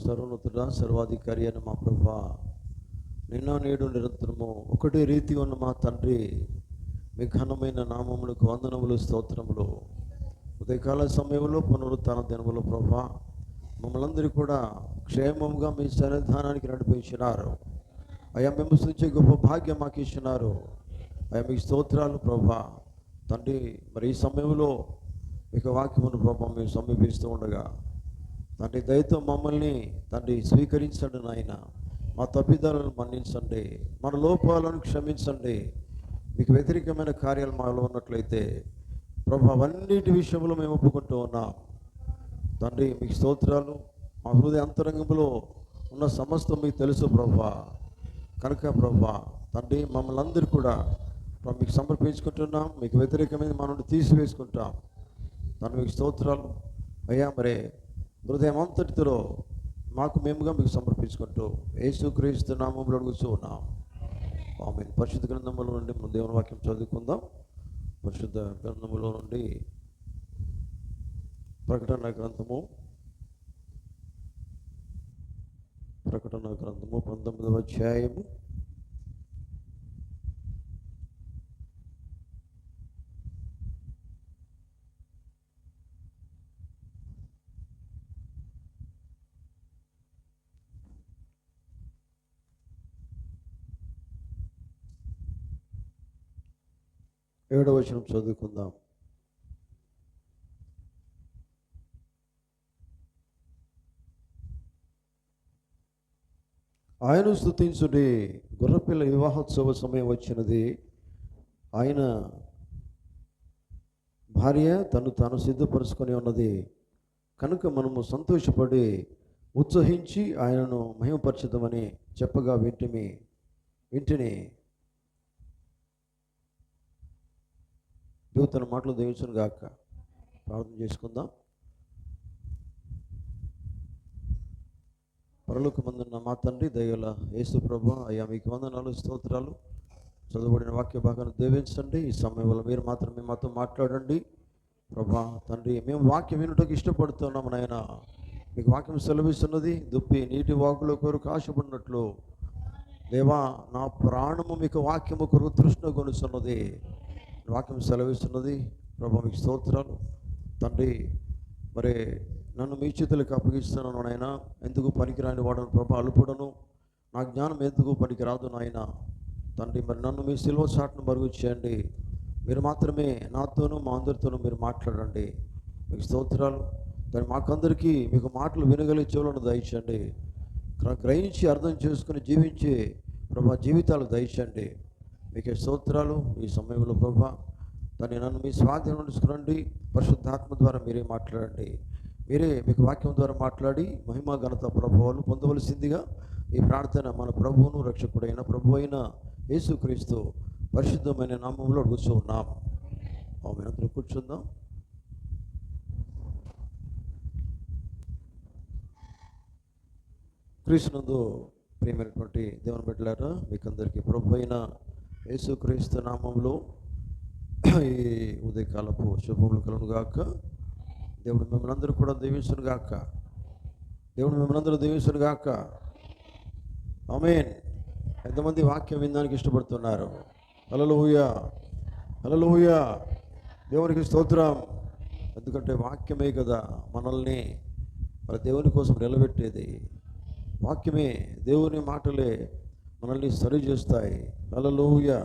సర్వోన్నతుడా, సర్వాధికారి అయిన మా ప్రభువా, నిన్న నేడు నిరంతరము ఒకటే రీతి ఉన్న మా తండ్రి, మీ ఘనమైన నామములకు వందనములు, స్తోత్రములు. ఉదయకాల సమయంలో పునరుత్థాన దినములో ప్రభువా, మమ్మల్ని అందరూ కూడా క్షేమంగా మీ సన్నిధానానికి నడిపించినారు. అయ్యా, మేము స్తుతించే గొప్ప భాగ్యం మాకు ఇచ్చినారు. అయ్యా, మీకు స్తోత్రాలు ప్రభువా. తండ్రి, మరి ఈ సమయంలో మీకు వాక్యమును ప్రభువా మేము సమీపిస్తూ ఉండగా తండ్రి, దయతో మమ్మల్ని తండ్రి స్వీకరించండి నాయన. మా తప్పిదాలను మన్నించండి, మన లోపాలను క్షమించండి. మీకు వ్యతిరేకమైన కార్యాలు మాలో ఉన్నట్లయితే ప్రభు అవన్నిటి విషయంలో మేము ఒప్పుకుంటూ ఉన్నాం. తండ్రి, మీకు స్తోత్రాలు. మా హృదయ అంతరంగంలో ఉన్న సమస్తం మీకు తెలుసు ప్రభువా. కనుక ప్రభువా తండ్రి, మమ్మల్ని అందరూ కూడా మీకు సమర్పించుకుంటున్నాం. మీకు వ్యతిరేకమైన మన నుండి తీసివేసుకుంటాం. తండ్రి, మీకు స్తోత్రాలు. అయ్యా, మరి హృదయం అంతటితో మాకు మేముగా మీకు సమర్పించుకుంటూ యేసుక్రీస్తు నామములో అడుగుతూ ఉన్నాం. ఆమేన్. పరిశుద్ధ గ్రంథములో నుండి మనం దేవుని వాక్యం చదువుకుందాం. పరిశుద్ధ గ్రంథములో నుండి ప్రకటన గ్రంథము 19వ అధ్యాయము 7వ వచనం చదువుకుందాం. ఆయన స్తుతించుడి, గొర్రెపిల్ల వివాహోత్సవ సమయం వచ్చినది. ఆయన భార్య తాను సిద్ధపరుచుకొని ఉన్నది. కనుక మనము సంతోషపడి ఉత్సహించి ఆయనను మహిమపరచుదామని చెప్పగా వింటిని తన మాటలు దీవించును గాక. ప్రార్థన చేసుకుందాం. పరలోకమందున్న మా తండ్రి, దయగల యేసు ప్రభువా, అయ్యా మీకు వందనాలు, స్తోత్రాలు. చదువుబడిన వాక్య భాగాన్ని దీవించండి. ఈ సమయంలో మీరు మాత్రమే మాతో మాట్లాడండి ప్రభువా. తండ్రి, మేము వాక్యం వినుటకు ఇష్టపడుతున్నాము నాయన. మీకు వాక్యం సెలవిస్తున్నది, దుప్పి నీటి వాకుల కొరకు ఆశపడినట్లు దేవా, నా ప్రాణము మీకు వాక్యము కొరకు తృష్ణ కొనుస్తున్నది. వాక్యం సెలవిస్తున్నది ప్రభా, మీకు స్తోత్రాలు. తండ్రి, మరి నన్ను మీ చేతులకు అప్పగిస్తున్నాను నాయన. ఎందుకు పనికిరాని వాడను ప్రభా, అల్పుడను, నా జ్ఞానం ఎందుకు పనికిరాదు నాయన. తండ్రి, మరి నన్ను మీ సిలువ చాటును మరుగు చేయండి. మీరు మాత్రమే నాతోనూ మా అందరితోనూ మీరు మాట్లాడండి. మీకు స్తోత్రాలు. దాన్ని మాకందరికీ మీకు మాటలు వినగలిగే చెవులను దయచేయండి. గ్రహించి అర్థం చేసుకుని జీవించే ప్రభా జీవితాలు దయచేయండి. మీకే స్తోత్రాలు. ఈ సమయంలో ప్రభా దాన్ని నన్ను మీ స్వాధీనం తీసుకురండి. పరిశుద్ధాత్మ ద్వారా మీరే మాట్లాడండి. మీరే మీకు వాక్యం ద్వారా మాట్లాడి మహిమ ఘనత ప్రభావాలు పొందవలసిందిగా ఈ ప్రార్థన మన ప్రభువును రక్షకుడైన ప్రభు అయిన యేసుక్రీస్తు పరిశుద్ధమైన నామంలో అడుగుతూ ఉన్నాం. ఆమేన్. అందరూ కూర్చుందాం. క్రీస్తునందు ప్రియమైనటువంటి దేవుని బిడ్డలారా, మీకందరికీ ప్రభు అయిన యేసుక్రీస్తు నామంలో ఈ ఉదయకాలపు శుభములు కలుగును గాక. దేవుడు మిమ్మల్ని అందరూ కూడా దీవించును గాక. దేవుడు మిమ్మల్ని అందరూ దీవించును గాక. ఆమేన్. ఎంతమంది వాక్యం వినడానికి ఇష్టపడుతున్నారు? హల్లెలూయా, హల్లెలూయా. దేవునికి స్తోత్రం. ఎందుకంటే వాక్యమే కదా మనల్ని మన దేవుని కోసం నిలబెట్టేది. వాక్యమే, దేవుని మాటలే మనల్ని సరి చేస్తాయి. హల్లెలూయా,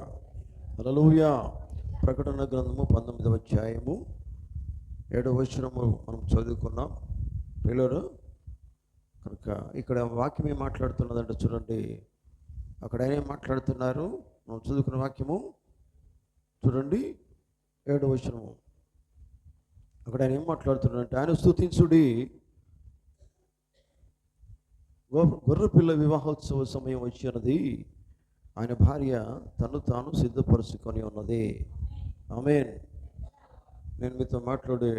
హల్లెలూయా. ప్రకటన గ్రంథము 19వ అధ్యాయము 7వ వచనము మనం చదువుకున్నాం పిల్లలు. కనుక ఇక్కడ వాక్యం ఏం మాట్లాడుతున్నదంటే చూడండి, అక్కడ ఆయన ఏం మాట్లాడుతున్నారు. మనం చదువుకున్న వాక్యము చూడండి, 7వ వచనము. అక్కడ ఆయన ఏం మాట్లాడుతున్నాడంటే, ఆయన స్తుతించుడి, గొర్రెపిల్ల వివాహోత్సవ సమయం వచ్చినది. ఆయన భార్య తాను సిద్ధపరుచుకొని ఉన్నది. ఆమేన్. నేను మీతో మాట్లాడే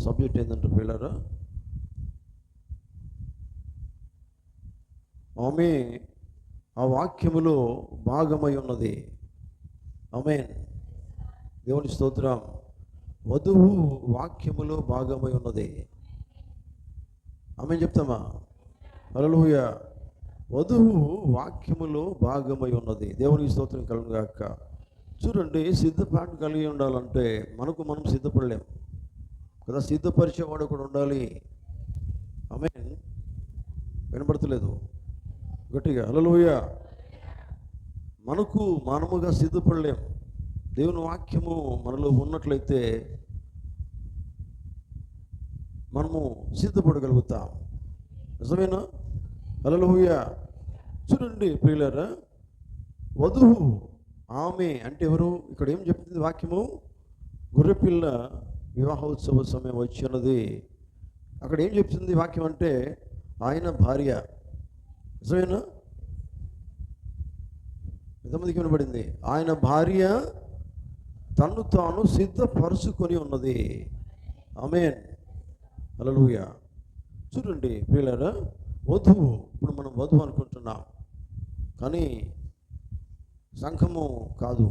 సబ్జెక్ట్ ఏంటంటే పిల్లరా, ఆమె ఆ వాక్యములో భాగమై ఉన్నది. ఆమేన్. దేవుని స్తోత్రం. వధువు వాక్యములో భాగమై ఉన్నది. ఆమె చెప్తామా? హల్లెలూయా. వధువు వాక్యములో భాగమై ఉన్నది. దేవునికి స్తోత్రం కలుగును గాక. చూడండి, సిద్ధపాటు కలిగి ఉండాలంటే మనకు మనం సిద్ధపడలేం కదా, సిద్ధపరిచేవాడు కూడా ఉండాలి. ఆమేన్. వినపడతలేదు గట్టిగా? హల్లెలూయా. మనకు మనముగా సిద్ధపడలేం. దేవుని వాక్యము మనలో ఉన్నట్లయితే మనము సిద్ధపడగలుగుతాం. నిజమేనా? హల్లెలూయా. చూడండి ప్రియులారా, వధువు ఆమె అంటే ఎవరు? ఇక్కడ ఏం చెప్తుంది వాక్యము? గొర్రెపిల్ల వివాహోత్సవ సమయం వచ్చినది. అక్కడ ఏం చెప్తుంది వాక్యం అంటే ఆయన భార్య. నిజమేనా? ఎంతమందికి వినబడింది? ఆయన భార్య తన్ను తాను సిద్ధపరుచుకొని ఉన్నది. ఆమేన్. హల్లెలూయా. చూడండి ప్రియులారా, వధువు, ఇప్పుడు మనం వధువు అనుకుంటున్నాం కానీ సంఘము కాదు.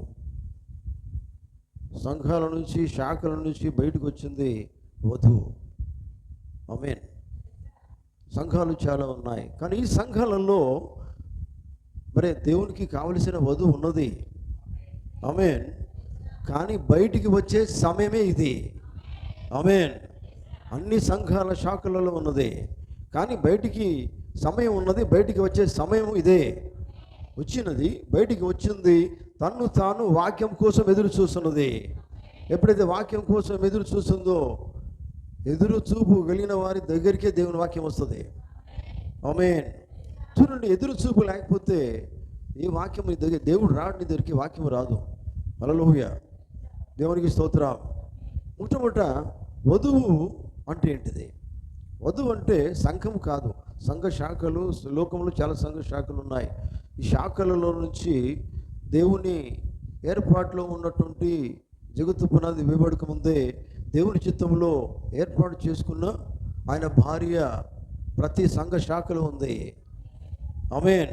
సంఘాల నుంచి, శాఖల నుంచి బయటకు వచ్చింది వధువు. ఆమేన్. సంఘాలు చాలా ఉన్నాయి కానీ ఈ సంఘాలలో మరి దేవునికి కావలసిన వధువు ఉన్నది. ఆమేన్. కానీ బయటికి వచ్చే సమయమే ఇది. ఆమేన్. అన్ని సంఘాల శాఖలలో ఉన్నది కానీ బయటికి సమయం ఉన్నది. బయటికి వచ్చే సమయం ఇదే. వచ్చినది, బయటికి వచ్చింది, తన్ను తాను వాక్యం కోసం ఎదురు చూస్తున్నది. ఎప్పుడైతే వాక్యం కోసం ఎదురు చూస్తుందో, ఎదురు చూపు కలిగిన వారి దగ్గరికే దేవుని వాక్యం వస్తుంది. ఆమేన్. చూడండి, ఎదురు చూపు లేకపోతే ఈ వాక్యం నీ దగ్గర, దేవుడు రాడు నీ దగ్గరికి, వాక్యం రాదు. హల్లెలూయా. దేవునికి స్తోత్రం. మొట్టమొదట వధువు అంటే ఏంటిది? వధువు అంటే సంఘం కాదు, సంఘ శాఖలు. లోకంలో చాలా సంఘ శాఖలు ఉన్నాయి. ఈ శాఖలలో నుంచి దేవుని ఏర్పాటులో ఉన్నటువంటి జగత్తు పునాది వేయబడక ముందే దేవుని చిత్తంలో ఏర్పాటు చేసుకున్న ఆయన భార్య ప్రతి సంఘ శాఖలో ఉంది. ఆమేన్.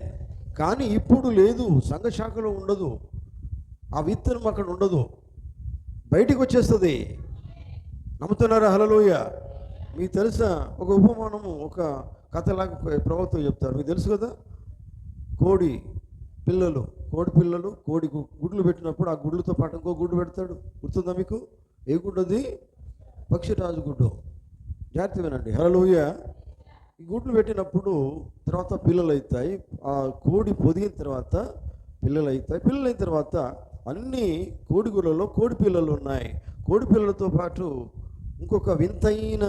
కానీ ఇప్పుడు లేదు, సంఘ శాఖలో ఉండదు. ఆ విత్తనం అక్కడ ఉండదు, బయటికి వచ్చేస్తుంది. నమ్ముతున్నారా? హల్లెలూయా. మీకు తెలుసా, ఒక ఉపమానము, ఒక కథలాగా ప్రవక్త చెప్తారు. మీకు తెలుసు కదా, కోడి పిల్లలు కోడి గుడ్లు పెట్టినప్పుడు ఆ గుడ్లతో పాటు ఇంకో గుడ్డు పెడతాడు. గుర్తుందా మీకు? ఏ గుడ్డు అది? పక్షిరాజు గుడ్డు. జాగ్రత్త వినండి. హల్లెలూయా. ఈ గుడ్లు పెట్టినప్పుడు తర్వాత పిల్లలు అవుతాయి. ఆ కోడి పొదిగిన తర్వాత పిల్లలు అవుతాయి. పిల్లలైన తర్వాత అన్ని కోడిగుడ్లలో కోడి పిల్లలు ఉన్నాయి. కోడి పిల్లలతో పాటు ఇంకొక వింతైన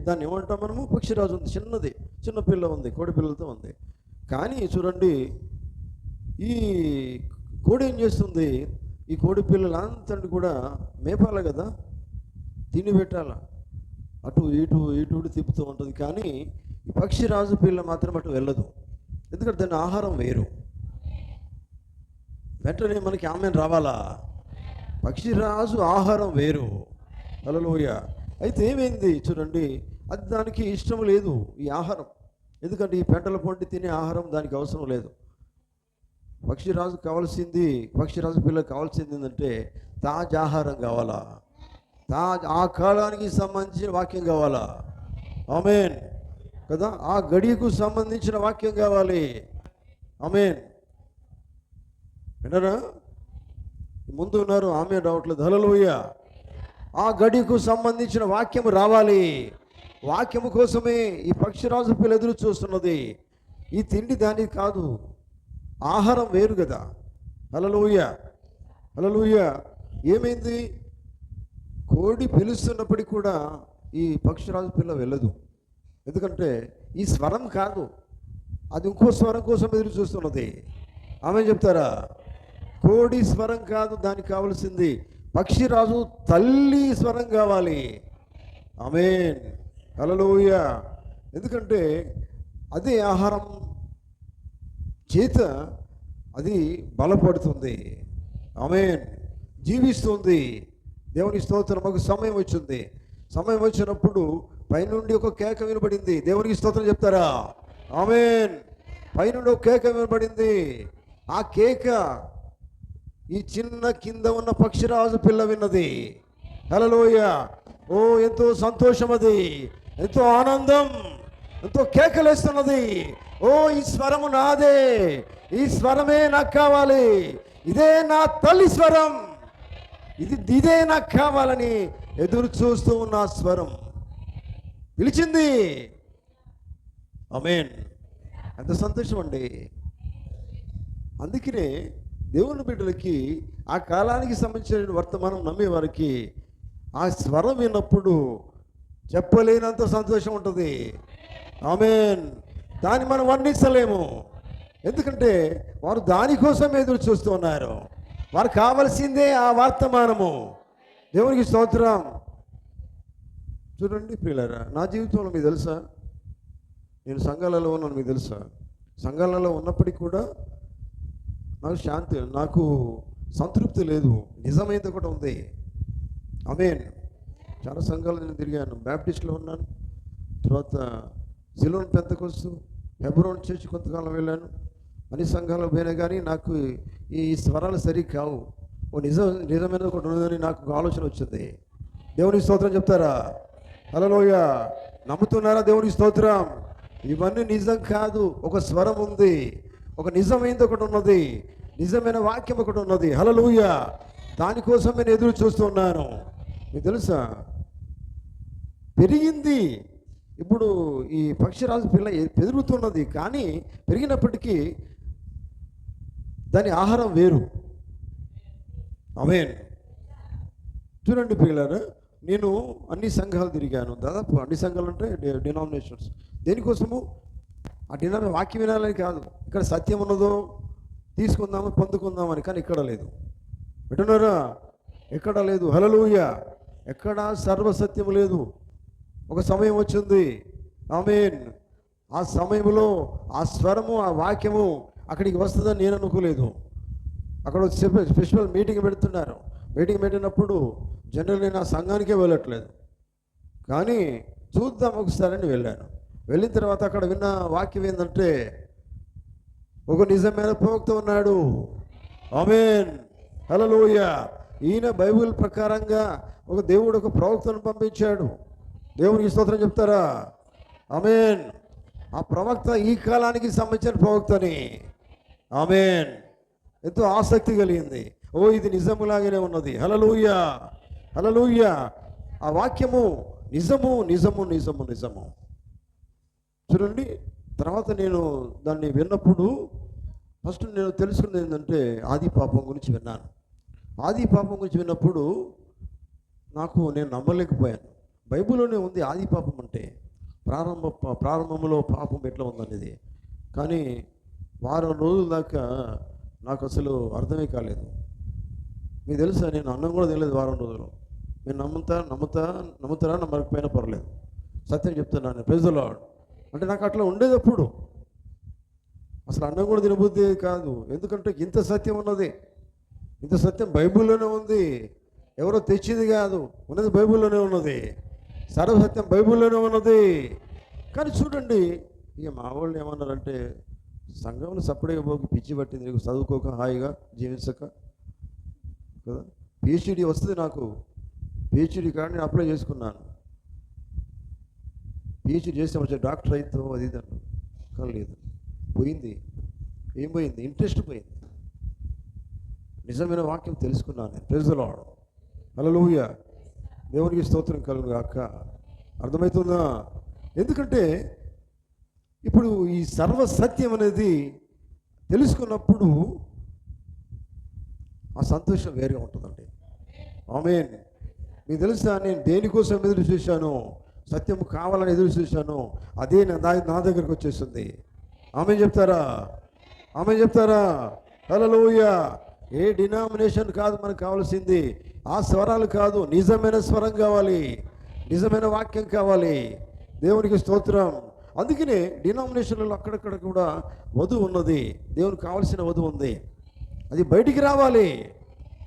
దాన్ని ఏమంటాం మనము? పక్షిరాజు ఉంది. చిన్న పిల్ల ఉంది, కోడి పిల్లలతో ఉంది. కానీ చూడండి, ఈ కోడి ఏం చేస్తుంది? ఈ కోడి పిల్లలంతా కూడా మేపాలి కదా, తిని పెట్టాల, అటు ఇటు తిప్పుతూ ఉంటుంది. కానీ ఈ పక్షిరాజు పిల్ల మాత్రం అటు వెళ్ళదు. ఎందుకంటే దాని ఆహారం వేరు. వెంటనే మనకి ఆమెను రావాలా? పక్షిరాజు ఆహారం వేరు. హల్లెలూయా. అయితే ఏమైంది చూడండి, అది దానికి ఇష్టం లేదు ఈ ఆహారం. ఎందుకంటే ఈ పెంటల పొంటి తినే ఆహారం దానికి అవసరం లేదు. పక్షిరాజు పిల్లలకు కావాల్సింది ఏంటంటే తాజా ఆహారం కావాలా, ఆ కాలానికి సంబంధించిన వాక్యం కావాలా. ఆమేన్ కదా. ఆ గడియకు సంబంధించిన వాక్యం కావాలి. ఆమేన్. వినరా? ముందు ఉన్నారు, ఆమేన్ రావట్లేదు. హల్లెలూయా. ఆ గడియకు సంబంధించిన వాక్యం రావాలి. వాక్యము కోసమే ఈ పక్షిరాజు పిల్ల ఎదురు చూస్తున్నది. ఈ తిండి దానికి కాదు, ఆహారం వేరు కదా. హల్లెలూయా. హల్లెలూయా. ఏమైంది? కోడి పిలుస్తున్నప్పటికీ కూడా ఈ పక్షిరాజు పిల్ల వెళ్ళదు. ఎందుకంటే ఈ స్వరం కాదు, అది ఇంకో స్వరం కోసం ఎదురు చూస్తున్నది. ఆమె చెప్తారా? కోడి స్వరం కాదు దానికి కావాల్సింది, పక్షిరాజు తల్లి స్వరం కావాలి. ఆమేన్. హల్లెలూయా. ఎందుకంటే అదే ఆహారం చేత అది బలపడుతుంది. ఆమేన్. జీవిస్తుంది. దేవుని స్తోత్రం. మాకు సమయం వచ్చింది. సమయం వచ్చినప్పుడు పైనుండి ఒక కేక వినబడింది. దేవునికి స్తోత్రం చెప్తారా? ఆమేన్. పైనుండి ఒక కేక వినబడింది. ఆ కేక ఈ చిన్న కింద ఉన్న పక్షిరాజు పిల్ల విన్నది. హల్లెలూయా. ఓ ఎంతో సంతోషం, అది ఎంతో ఆనందం, ఎంతో కేకలేస్తున్నది. ఓ ఈ స్వరము నాదే, ఈ స్వరమే నాకు కావాలి, ఇదే నా తల్లి స్వరం, ఇదే నాకు కావాలని ఎదురు చూస్తూ ఉన్న స్వరం పిలిచింది. ఆమేన్. ఎంత సంతోషం అండి. అందుకనే దేవుని బిడ్డలకి ఆ కాలానికి సంబంధించిన వర్తమానం నమ్మేవారికి ఆ స్వరం విన్నప్పుడు చెప్పలేనంత సంతోషం ఉంటుంది. ఆమేన్. దాన్ని మనం వర్ణించలేము, ఎందుకంటే వారు దానికోసం ఎదురు చూస్తూ ఉన్నారు. వారు కావలసిందే ఆ వర్తమానము. దేవునికి స్తోత్రం. చూడండి ప్రియులారా, నా జీవితంలో మీకు తెలుసా, నేను సంఘాలలో ఉన్నాను, మీకు తెలుసా, సంఘాలలో ఉన్నప్పటికీ కూడా నాకు శాంతి, నాకు సంతృప్తి లేదు. నిజమైంది ఒకటి ఉంది. ఆమేన్. చాలా సంఘాలు నేను తిరిగాను. బ్యాప్టిస్ట్లో ఉన్నాను, తర్వాత సిలోన్ పెంతెకోస్తు, హెబ్రోన్ చర్చ్ కొంతకాలం వెళ్ళాను. అన్ని సంఘాలకు పోయినా కానీ నాకు ఈ స్వరాలు సరి కావు. ఓ నిజమైన ఒకటి ఉన్నదని నాకు ఆలోచన వచ్చింది. దేవునికి స్తోత్రం చెప్తారా? హల్లెలూయా. నమ్ముతున్నారా? దేవునికి స్తోత్రం. ఇవన్నీ నిజం కాదు, ఒక స్వరం ఉంది, ఒక నిజమైనది ఒకటి ఉన్నది, నిజమైన వాక్యం ఒకటి ఉన్నది. హల్లెలూయా. దానికోసం నేను ఎదురు చూస్తున్నాను. మీకు తెలుసా, పెరిగింది. ఇప్పుడు ఈ పక్షిరాజు పిల్ల పెరుగుతున్నది, కానీ పెరిగినప్పటికీ దాని ఆహారం వేరు. ఆమేన్. చూడండి పిల్లలు, నేను అన్ని సంఘాలు తిరిగాను, దాదాపు అన్ని సంఘాలు అంటే డినామినేషన్స్. దేనికోసము? ఆ డినామినేషన్ వాక్యం వినాలని కాదు, ఇక్కడ సత్యం ఉన్నదో తీసుకుందాము పొందుకుందామని. కానీ ఇక్కడ లేదు, వింటున్నారా? ఎక్కడ లేదు. హల్లెలూయా. ఎక్కడ సర్వసత్యము లేదు. ఒక సమయం వచ్చింది, ఆమేన్, ఆ సమయంలో ఆ స్వరము, ఆ వాక్యము అక్కడికి వస్తుందని నేను అనుకోలేదు. అక్కడ స్పెషల్ మీటింగ్ పెడుతున్నారు. మీటింగ్ పెట్టినప్పుడు జనరల్ నేను ఆ సంఘానికే వెళ్ళట్లేదు, కానీ చూద్దాం ఒకసారని వెళ్ళాను. వెళ్ళిన తర్వాత అక్కడ విన్న వాక్యం ఏంటంటే, ఒక నిజమైన ప్రవక్త ఉన్నాడు. ఆమేన్. హల్లెలూయా. ఈయన బైబిల్ ప్రకారంగా ఒక దేవుడు ఒక ప్రవక్తను పంపించాడు. దేవునికి స్తోత్రం చెప్తారా? ఆమేన్. ఆ ప్రవక్త ఈ కాలానికి సంబంధించిన ప్రవక్తని. ఆమేన్. ఎంతో ఆసక్తి కలిగింది. ఓ ఇది నిజములాగానే ఉన్నది. హల్లెలూయా. హల్లెలూయా. ఆ వాక్యము నిజము, నిజము, నిజము, నిజము. చూడండి, తర్వాత నేను దాన్ని విన్నప్పుడు ఫస్ట్ నేను తెలుసుకున్నది ఏంటంటే, ఆది పాపం గురించి విన్నాను. ఆది పాపం గురించి విన్నప్పుడు నేను నమ్మలేకపోయాను. బైబిల్లోనే ఉంది ఆది పాపం అంటే, ప్రారంభంలో పాపం ఎట్లా ఉందనేది. కానీ వారం రోజుల దాకా నాకు అసలు అర్థమే కాలేదు. మీకు తెలుసా, నేను అన్నం కూడా తినలేదు వారం రోజులు. మీరు నమ్ముతారా నమ్మకపోయినా పర్లేదు, సత్యం చెప్తున్నాను. Praise the Lord. అంటే నాకు అట్లా ఉండేది. అప్పుడు అసలు అన్నం కూడా తినబుద్ధి కాదు, ఎందుకంటే ఇంత సత్యం ఉన్నది, ఇంత సత్యం బైబిల్లోనే ఉంది, ఎవరో తెచ్చింది కాదు, ఉన్నది బైబిల్లోనే ఉన్నది, సర్వసత్యం బైబిల్లోనే ఉన్నది. కానీ చూడండి, ఇక మా వాళ్ళు ఏమన్నారంటే, సంఘంలో సపరేట్గా పోకి పిచ్చి పట్టింది నీకు, చదువుకోక హాయిగా జీవించక కదా. పిహెచ్డి వస్తుంది నాకు, పిహెచ్డి కార్డు నేను అప్లై చేసుకున్నాను. పిహెచ్డి చేస్తే వచ్చే డాక్టర్ అయితే అది ఇది అన్నాను. కానీ లేదు, పోయింది. ఏం పోయింది? ఇంట్రెస్ట్ పోయింది. నిజమైన వాక్యం తెలుసుకున్నాను నేను. Praise the Lord. హల్లెలూయా. దేవునికి స్తోత్రం కలుగును గాక. అర్థమవుతుందా? ఎందుకంటే ఇప్పుడు ఈ సర్వసత్యం అనేది తెలుసుకున్నప్పుడు ఆ సంతోషం వేరే ఉంటుందండి. ఆమేన్. మీకు తెలుసా, నేను దేనికోసం ఎదురు చూశాను, సత్యం కావాలని ఎదురు చూశాను, అదే నా దగ్గరకు వచ్చేస్తుంది. ఆమేన్ చెప్తారా? ఆమేన్ చెప్తారా? హల్లెలూయా. ఏ డినామినేషన్ కాదు మనకు కావాల్సింది, ఆ స్వరాలు కాదు, నిజమైన స్వరం కావాలి, నిజమైన వాక్యం కావాలి. దేవునికి స్తోత్రం. అందుకనే డినామినేషన్లలో అక్కడక్కడ కూడా వధువు ఉన్నది, దేవునికి కావాల్సిన వధువు ఉంది, అది బయటికి రావాలి.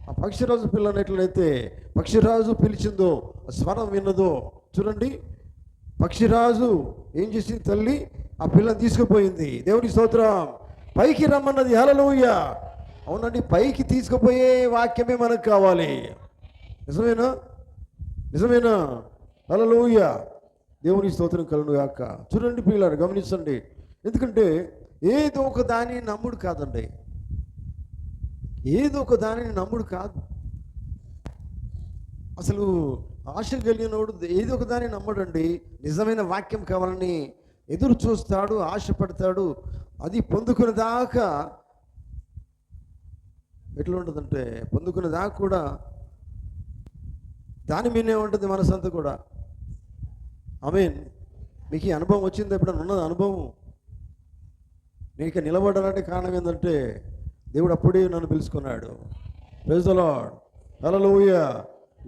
ఆ పక్షిరాజు పిల్లని ఎట్లయితే పక్షిరాజు పిలిచిందో, ఆ స్వరం విన్నదో, చూడండి, పక్షిరాజు ఏం చేసింది? తల్లి ఆ పిల్లని తీసుకుపోయింది. దేవునికి స్తోత్రం. పైకి రమ్మన్నది. హల్లెలూయా. అవునండి, పైకి తీసుకుపోయే వాక్యమే మనకు కావాలి. నిజమేనా? నిజమేనా? హల్లెలూయా. దేవుని స్తోత్రం కలుగును గాక. చూడండి ప్రియులారా, గమనించండి. ఎందుకంటే ఏదో ఒక దానిని నమ్ముడు కాదండి, ఏదో ఒక దానిని నమ్ముడు కాదు. అసలు ఆశ కలిగినోడు ఏదో ఒక దాన్ని నమ్మడండి. నిజమైన వాక్యం కావాలని ఎదురు చూస్తాడు, ఆశపడతాడు. అది పొందుకునే దాకా ఎట్లా ఉంటుందంటే, పొందుకునే దాకా కూడా దాని మీదే ఉంటుంది మనసంతా కూడా. ఆమేన్. మీకు ఈ అనుభవం వచ్చింది, ఎప్పుడైనా ఉన్నది అనుభవం? నేను ఇక నిలబడాలంటే కారణం ఏంటంటే, దేవుడు అప్పుడే నన్ను పిలుచుకున్నాడు. Praise the Lord. హల్లెలూయా.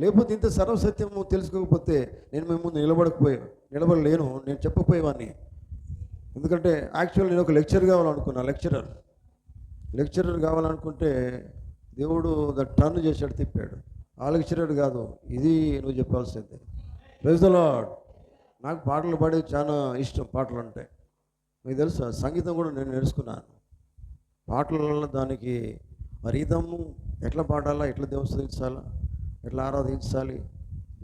లేకపోతే ఇంత సర్వసత్యము తెలుసుకోకపోతే నేను మీ ముందు నిలబడలేను, నేను చెప్పకపోయేవాడిని. ఎందుకంటే యాక్చువల్ నేను ఒక లెక్చర్ కావాలనుకున్నా, లెక్చరర్ కావాలనుకుంటే దేవుడు టర్న్ చేశాడు, తిప్పాడు. ఆ లెక్చరర్ కాదు, ఇది నువ్వు చెప్పాల్సిందే. Praise the Lord. నాకు పాటలు పాడే చాలా ఇష్టం, పాటలు అంటే. మీకు తెలుసా, సంగీతం కూడా నేను నేర్చుకున్నాను. పాటలలో దానికి రిథము ఎట్లా పాడాలా, ఎట్లా దేవుని స్తుతించాలా, ఎట్లా ఆరాధించాలి,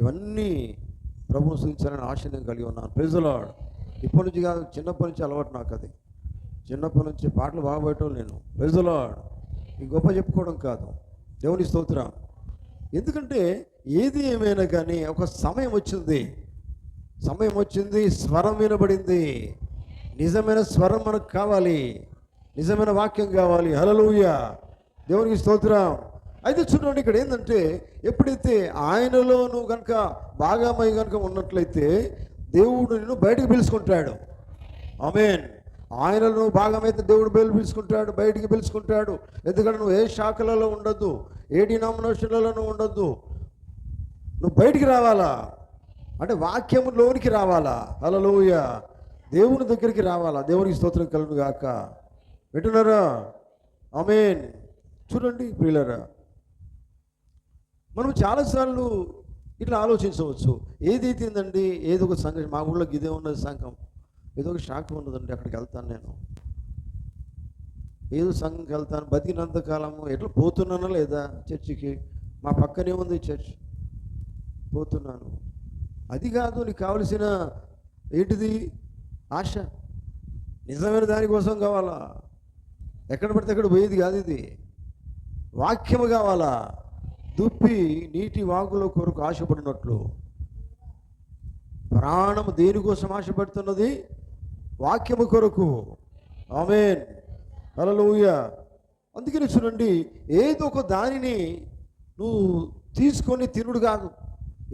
ఇవన్నీ ప్రభువుని స్తుతించాలని ఆశ నేను కలిగి ఉన్నాను. Praise the Lord. ఇప్పటి నుంచి కాదు, చిన్నప్పటి నుంచి అలవాటు నాకు అది. చిన్నప్పటి నుంచి పాటలు బాగా పెట్టడం నేను. Praise the Lord. ఈ గొప్ప చెప్పుకోవడం కాదు, దేవుని స్తోత్రం. ఎందుకంటే ఏది ఏమైనా కానీ ఒక సమయం వచ్చింది, స్వరం వినబడింది. నిజమైన స్వరం మనకు కావాలి, నిజమైన వాక్యం కావాలి. హల్లెలూయా. దేవునికి స్తోత్రం. అయితే చూడండి, ఇక్కడ ఏంటంటే, ఎప్పుడైతే ఆయనలో నువ్వు కనుక భాగమై కనుక ఉన్నట్లయితే దేవుడు నిన్ను బయటికి పిలుచుకుంటాడు. ఆమేన్. ఆయనలో నువ్వు భాగమైతే దేవుడు పిలుచుకుంటాడు, బయటికి పిలుచుకుంటాడు. ఎందుకంటే నువ్వు ఏ శాఖలలో ఉండొద్దు, ఏ డినామినేషన్లలో నువ్వు ఉండొద్దు, నువ్వు బయటికి రావాలా అంటే వాక్యములోనికి రావాలా. హల్లెలూయా. దేవుని దగ్గరికి రావాలా. దేవునికి స్తోత్రం కలుగును గాక. వింటున్నారా? ఆమేన్. చూడండి ప్రియులారా, మనం చాలాసార్లు ఇట్లా ఆలోచించవచ్చు. ఏదైతే ఏందండి, ఏదో ఒక సంఘం, మా ఊళ్ళో ఇదే ఉన్నది సంఘం, ఏదో ఒక శాఖ ఉన్నదండి, అక్కడికి వెళ్తాను నేను. ఏదో సంఘంకి వెళ్తాను, బతికినంతకాలము ఎట్లా పోతున్నానా లేదా చర్చికి, మా పక్కనే ఉంది చర్చ్, పోతున్నాను. అది కాదు నీకు కావలసిన ఏంటిది, ఆశ. నిజమైన దానికోసం కావాలా, ఎక్కడ పడితే అక్కడ పోయేది కాదు. ఇది వాక్యము కావాలా. దుప్పి నీటి వాగుల కొరకు ఆశపడినట్లు ప్రాణము దేనికోసం ఆశపడుతున్నది, వాక్యము కొరకు. ఆమేన్. హల్లెలూయా. అందుకని చూడండి, ఏదో ఒక దానిని నువ్వు తీసుకొని తినుడు కాదు,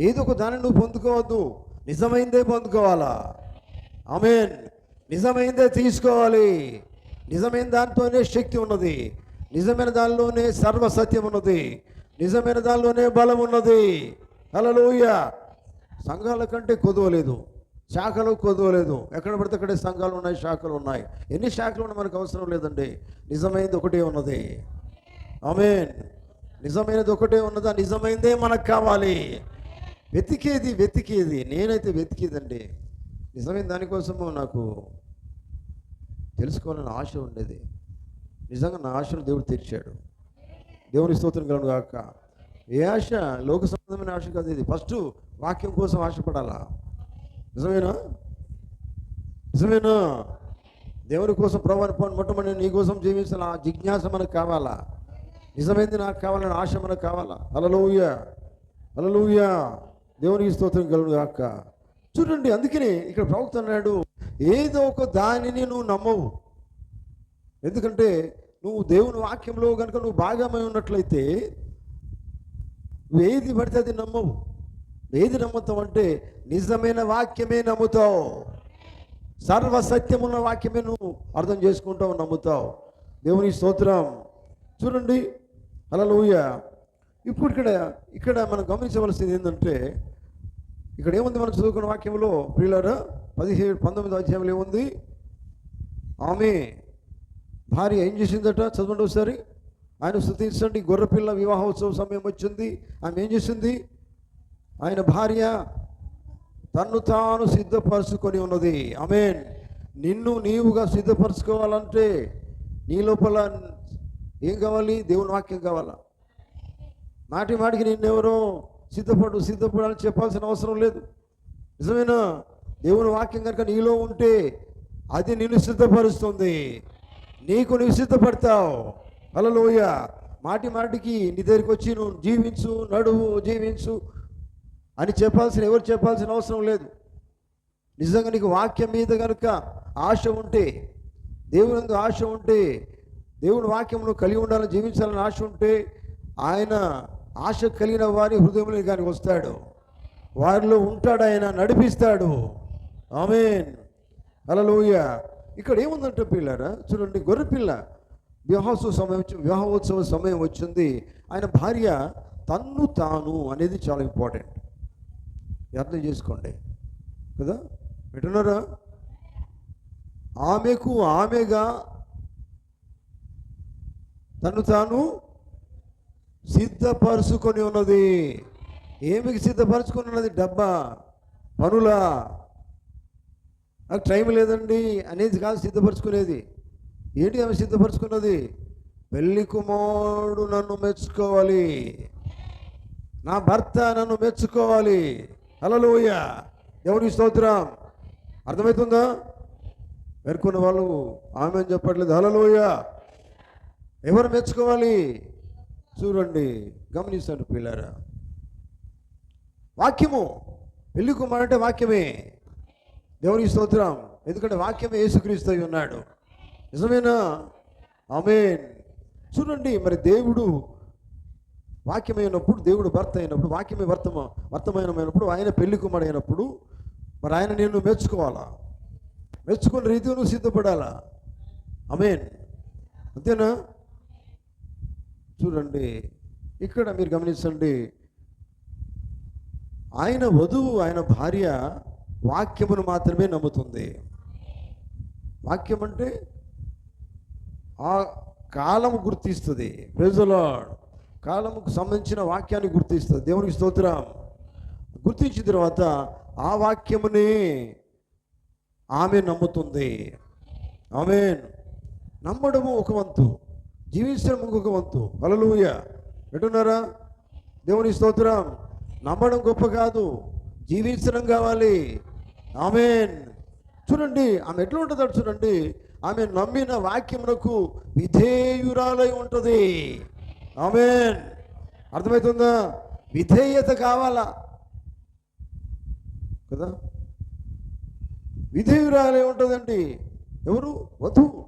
ఏదో ఒక దానిని నువ్వు పొందుకోవద్దు, నిజమైందే పొందుకోవాలా. ఆమేన్. నిజమైందే తీసుకోవాలి. నిజమైన దానితోనే శక్తి ఉన్నది, నిజమైన దానిలోనే సర్వసత్యం ఉన్నది, నిజమైన దానిలోనే బలం ఉన్నది. హల్లెలూయా. సంఘాల కంటే కొదవలేదు, శాఖలు కొదవలేదు. ఎక్కడ పడితే అక్కడే సంఘాలు ఉన్నాయి, శాఖలు ఉన్నాయి. ఎన్ని శాఖలు ఉన్నాయి మనకు అవసరం లేదండి. నిజమైనది ఒకటే ఉన్నది. ఆమేన్. నిజమైనది ఒకటే ఉన్నది, నిజమైనదే మనకు కావాలి. వెతికేది నేనైతే వెతికేదండి. నిజమైన దానికోసము నాకు తెలుసుకోవాలని ఆశ ఉండేది. నిజంగా నా ఆశను దేవుడు తీర్చాడు. దేవుని స్తోత్రం కలుగును గాక. ఏ ఆశ? లోక సంబంధమైన ఆశ కాదు ఇది. ఫస్ట్ వాక్యం కోసం ఆశపడాలా. నిజమేనా? దేవుని కోసం ప్రభువుని మొట్టమొదటి నీ కోసం జీవించాల ఆ జిజ్ఞాస మనకు కావాలా. నిజమైంది నాకు కావాలని ఆశ మనకు కావాలా. హల్లెలూయా. హల్లెలూయా. దేవునికి స్తోత్రం కలుగును గాక. చూడండి, అందుకని ఇక్కడ ప్రవక్త అన్నాడు, ఏదో ఒక దానిని నువ్వు నమ్మవు. ఎందుకంటే నువ్వు దేవుని వాక్యంలో కనుక నువ్వు భాగమై ఉన్నట్లయితే నువ్వు ఏది పడితే అది నమ్మవు. ఏది నమ్ముతావు అంటే నిజమైన వాక్యమే నమ్ముతావు, సర్వసత్యమున్న వాక్యమే నువ్వు అర్థం చేసుకుంటావు, నమ్ముతావు. దేవుని స్తోత్రం. చూడండి, హల్లెలూయా. ఇప్పుడు ఇక్కడ మనం గమనించవలసింది ఏంటంటే, ఇక్కడ ఏముంది మనం చదువుకున్న వాక్యంలో ప్రియులారా, 19వ అధ్యాయంలో ఏముంది? ఆమె భార్య ఏం చేసిందట? చదవండి ఒకసారి. ఆయన స్తుతించండి. గొర్రెపిల్ల వివాహోత్సవ సమయం వచ్చింది. ఆమె ఏం చేసింది? ఆయన భార్య తన్ను తాను సిద్ధపరచుకొని ఉన్నది. ఆమేన్. నిన్ను నీవుగా సిద్ధపరచుకోవాలంటే నీ లోపల ఏం కావాలి? దేవుని వాక్యం కావాలా. మాటికి నిన్నెవరో సిద్ధపడాలని చెప్పాల్సిన అవసరం లేదు. నిజమేనా? దేవుని వాక్యం కనుక నీలో ఉంటే అది నిన్ను సిద్ధపరుస్తుంది, నీకు నువ్వు సిద్ధపడతావు. హల్లెలూయ. మాటి మాటికి నీ దగ్గరికి వచ్చి నువ్వు జీవించు, నడువు, జీవించు అని ఎవరు చెప్పాల్సిన అవసరం లేదు. నిజంగా నీకు వాక్యం మీద కనుక ఆశ ఉంటే, దేవుని యందు ఆశ ఉంటే, దేవుని వాక్యమును కలిగి ఉండాలని, జీవించాలని ఆశ ఉంటే, ఆయన ఆశ కలిగిన వారి హృదయంలో కానీ వస్తాడు, వారిలో ఉంటాడు, ఆయన నడిపిస్తాడు. ఆమేన్. హల్లెలూయ. ఇక్కడ ఏముందంటే పిల్లారా, చూడండి, గొర్రెపిల్ల వివాహోత్సవ సమయం వచ్చింది. ఆయన భార్య తన్ను తాను అనేది చాలా ఇంపార్టెంట్. అర్థం చేసుకోండి కదా, వింటున్నారా? ఆమెగా తను తాను సిద్ధపరుచుకొని ఉన్నది. ఏమికి సిద్ధపరచుకొని ఉన్నది? డబ్బా, పనులా, నాకు టైం లేదండి అనేది కాదు సిద్ధపరచుకునేది. ఏంటి ఆమె సిద్ధపరచుకున్నది? పెళ్లి కుమారుడు నన్ను మెచ్చుకోవాలి, నా భర్త నన్ను మెచ్చుకోవాలి. హల్లెలూయ. దేవునికి స్తోత్రం. అర్థమవుతుందా? పేర్కొన్న వాళ్ళు ఆమె అని చెప్పట్లేదు. హల్లెలూయ. ఎవరు మెచ్చుకోవాలి? చూడండి, గమనించండి పిల్లారా, వాక్యము. పెళ్లి కుమారుడు అంటే వాక్యమే. దేవునికి స్తోత్రం. ఎందుకంటే వాక్యమే యేసుక్రీస్తు అయి ఉన్నాడు. నిజమేనా? ఆమేన్. చూడండి, మరి దేవుడు వాక్యమైనప్పుడు, దేవుడు భర్త అయినప్పుడు, వాక్యమే వర్తమానమైనప్పుడు, ఆయన పెళ్లి కుమారుడు అయినప్పుడు, మరి ఆయన నిన్ను మెచ్చుకోవాలా, మెచ్చుకున్న రీతిలో నువ్వు సిద్ధపడాలా. ఆమేన్. అంతేనా? చూడండి, ఇక్కడ మీరు గమనించండి, ఆయన వధువు, ఆయన భార్య వాక్యమును మాత్రమే నమ్ముతుంది. వాక్యం అంటే ఆ కాలము గుర్తిస్తుంది. Praise the lord. కాలముకు సంబంధించిన వాక్యాన్ని గుర్తిస్తుంది. దేవునికి స్తోత్రం. గుర్తించిన తర్వాత ఆ వాక్యముని ఆమె నమ్ముతుంది. ఆమేన్. నమ్మడము ఒక వంతు, జీవించడం ఇంకొక వంతు. హల్లెలూయా. వింటున్నారా? దేవునికి స్తోత్రం. నమ్మడం గొప్ప కాదు, జీవించడం కావాలి. ఆమేన్. చూడండి, ఆమె ఎట్లా ఉంటుందో చూడండి, ఆమె నమ్మిన వాక్యమునకు విధేయురాలై ఉంటుంది. ఆమేన్. అర్థమవుతుందా? విధేయత కావాలా కదా, విధేయురాలై ఉంటుందండి. ఎవరు? వధువు.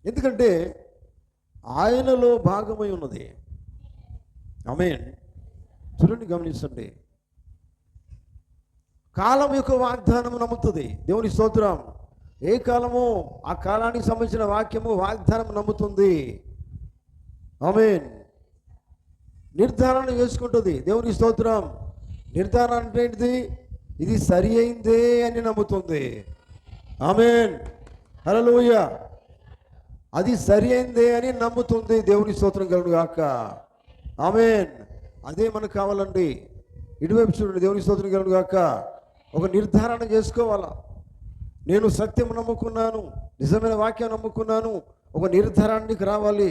ఎందుకంటే ఆయనలో భాగమై ఉన్నది. ఆమేన్. చూడండి, గమనించండి, కాలం యొక్క వాగ్దానం నమ్ముతుంది. దేవుని స్తోత్రం. ఏ కాలము ఆ కాలానికి సంబంధించిన వాక్యము వాగ్దానం నమ్ముతుంది. ఆమేన్. నిర్ధారణ చేసుకుంటుంది. దేవుని స్తోత్రం. నిర్ధారణ అంటే ఏంటిది? ఇది సరి అయిందే అని నమ్ముతుంది. ఆమేన్. హల్లెలూయ. అది సరి అయిందే అని నమ్ముతుంది. దేవుని స్తోత్రం కలుగును గాక. ఆమేన్. అదే మనకు కావాలండి. ఇటువైపు చూడండి, దేవుని స్తోత్రం కలుగును గాక. ఒక నిర్ధారణ చేసుకోవాలా. నేను సత్యం నమ్ముకున్నాను, నిజమైన వాక్యం నమ్ముకున్నాను. ఒక నిర్ధారణకి రావాలి.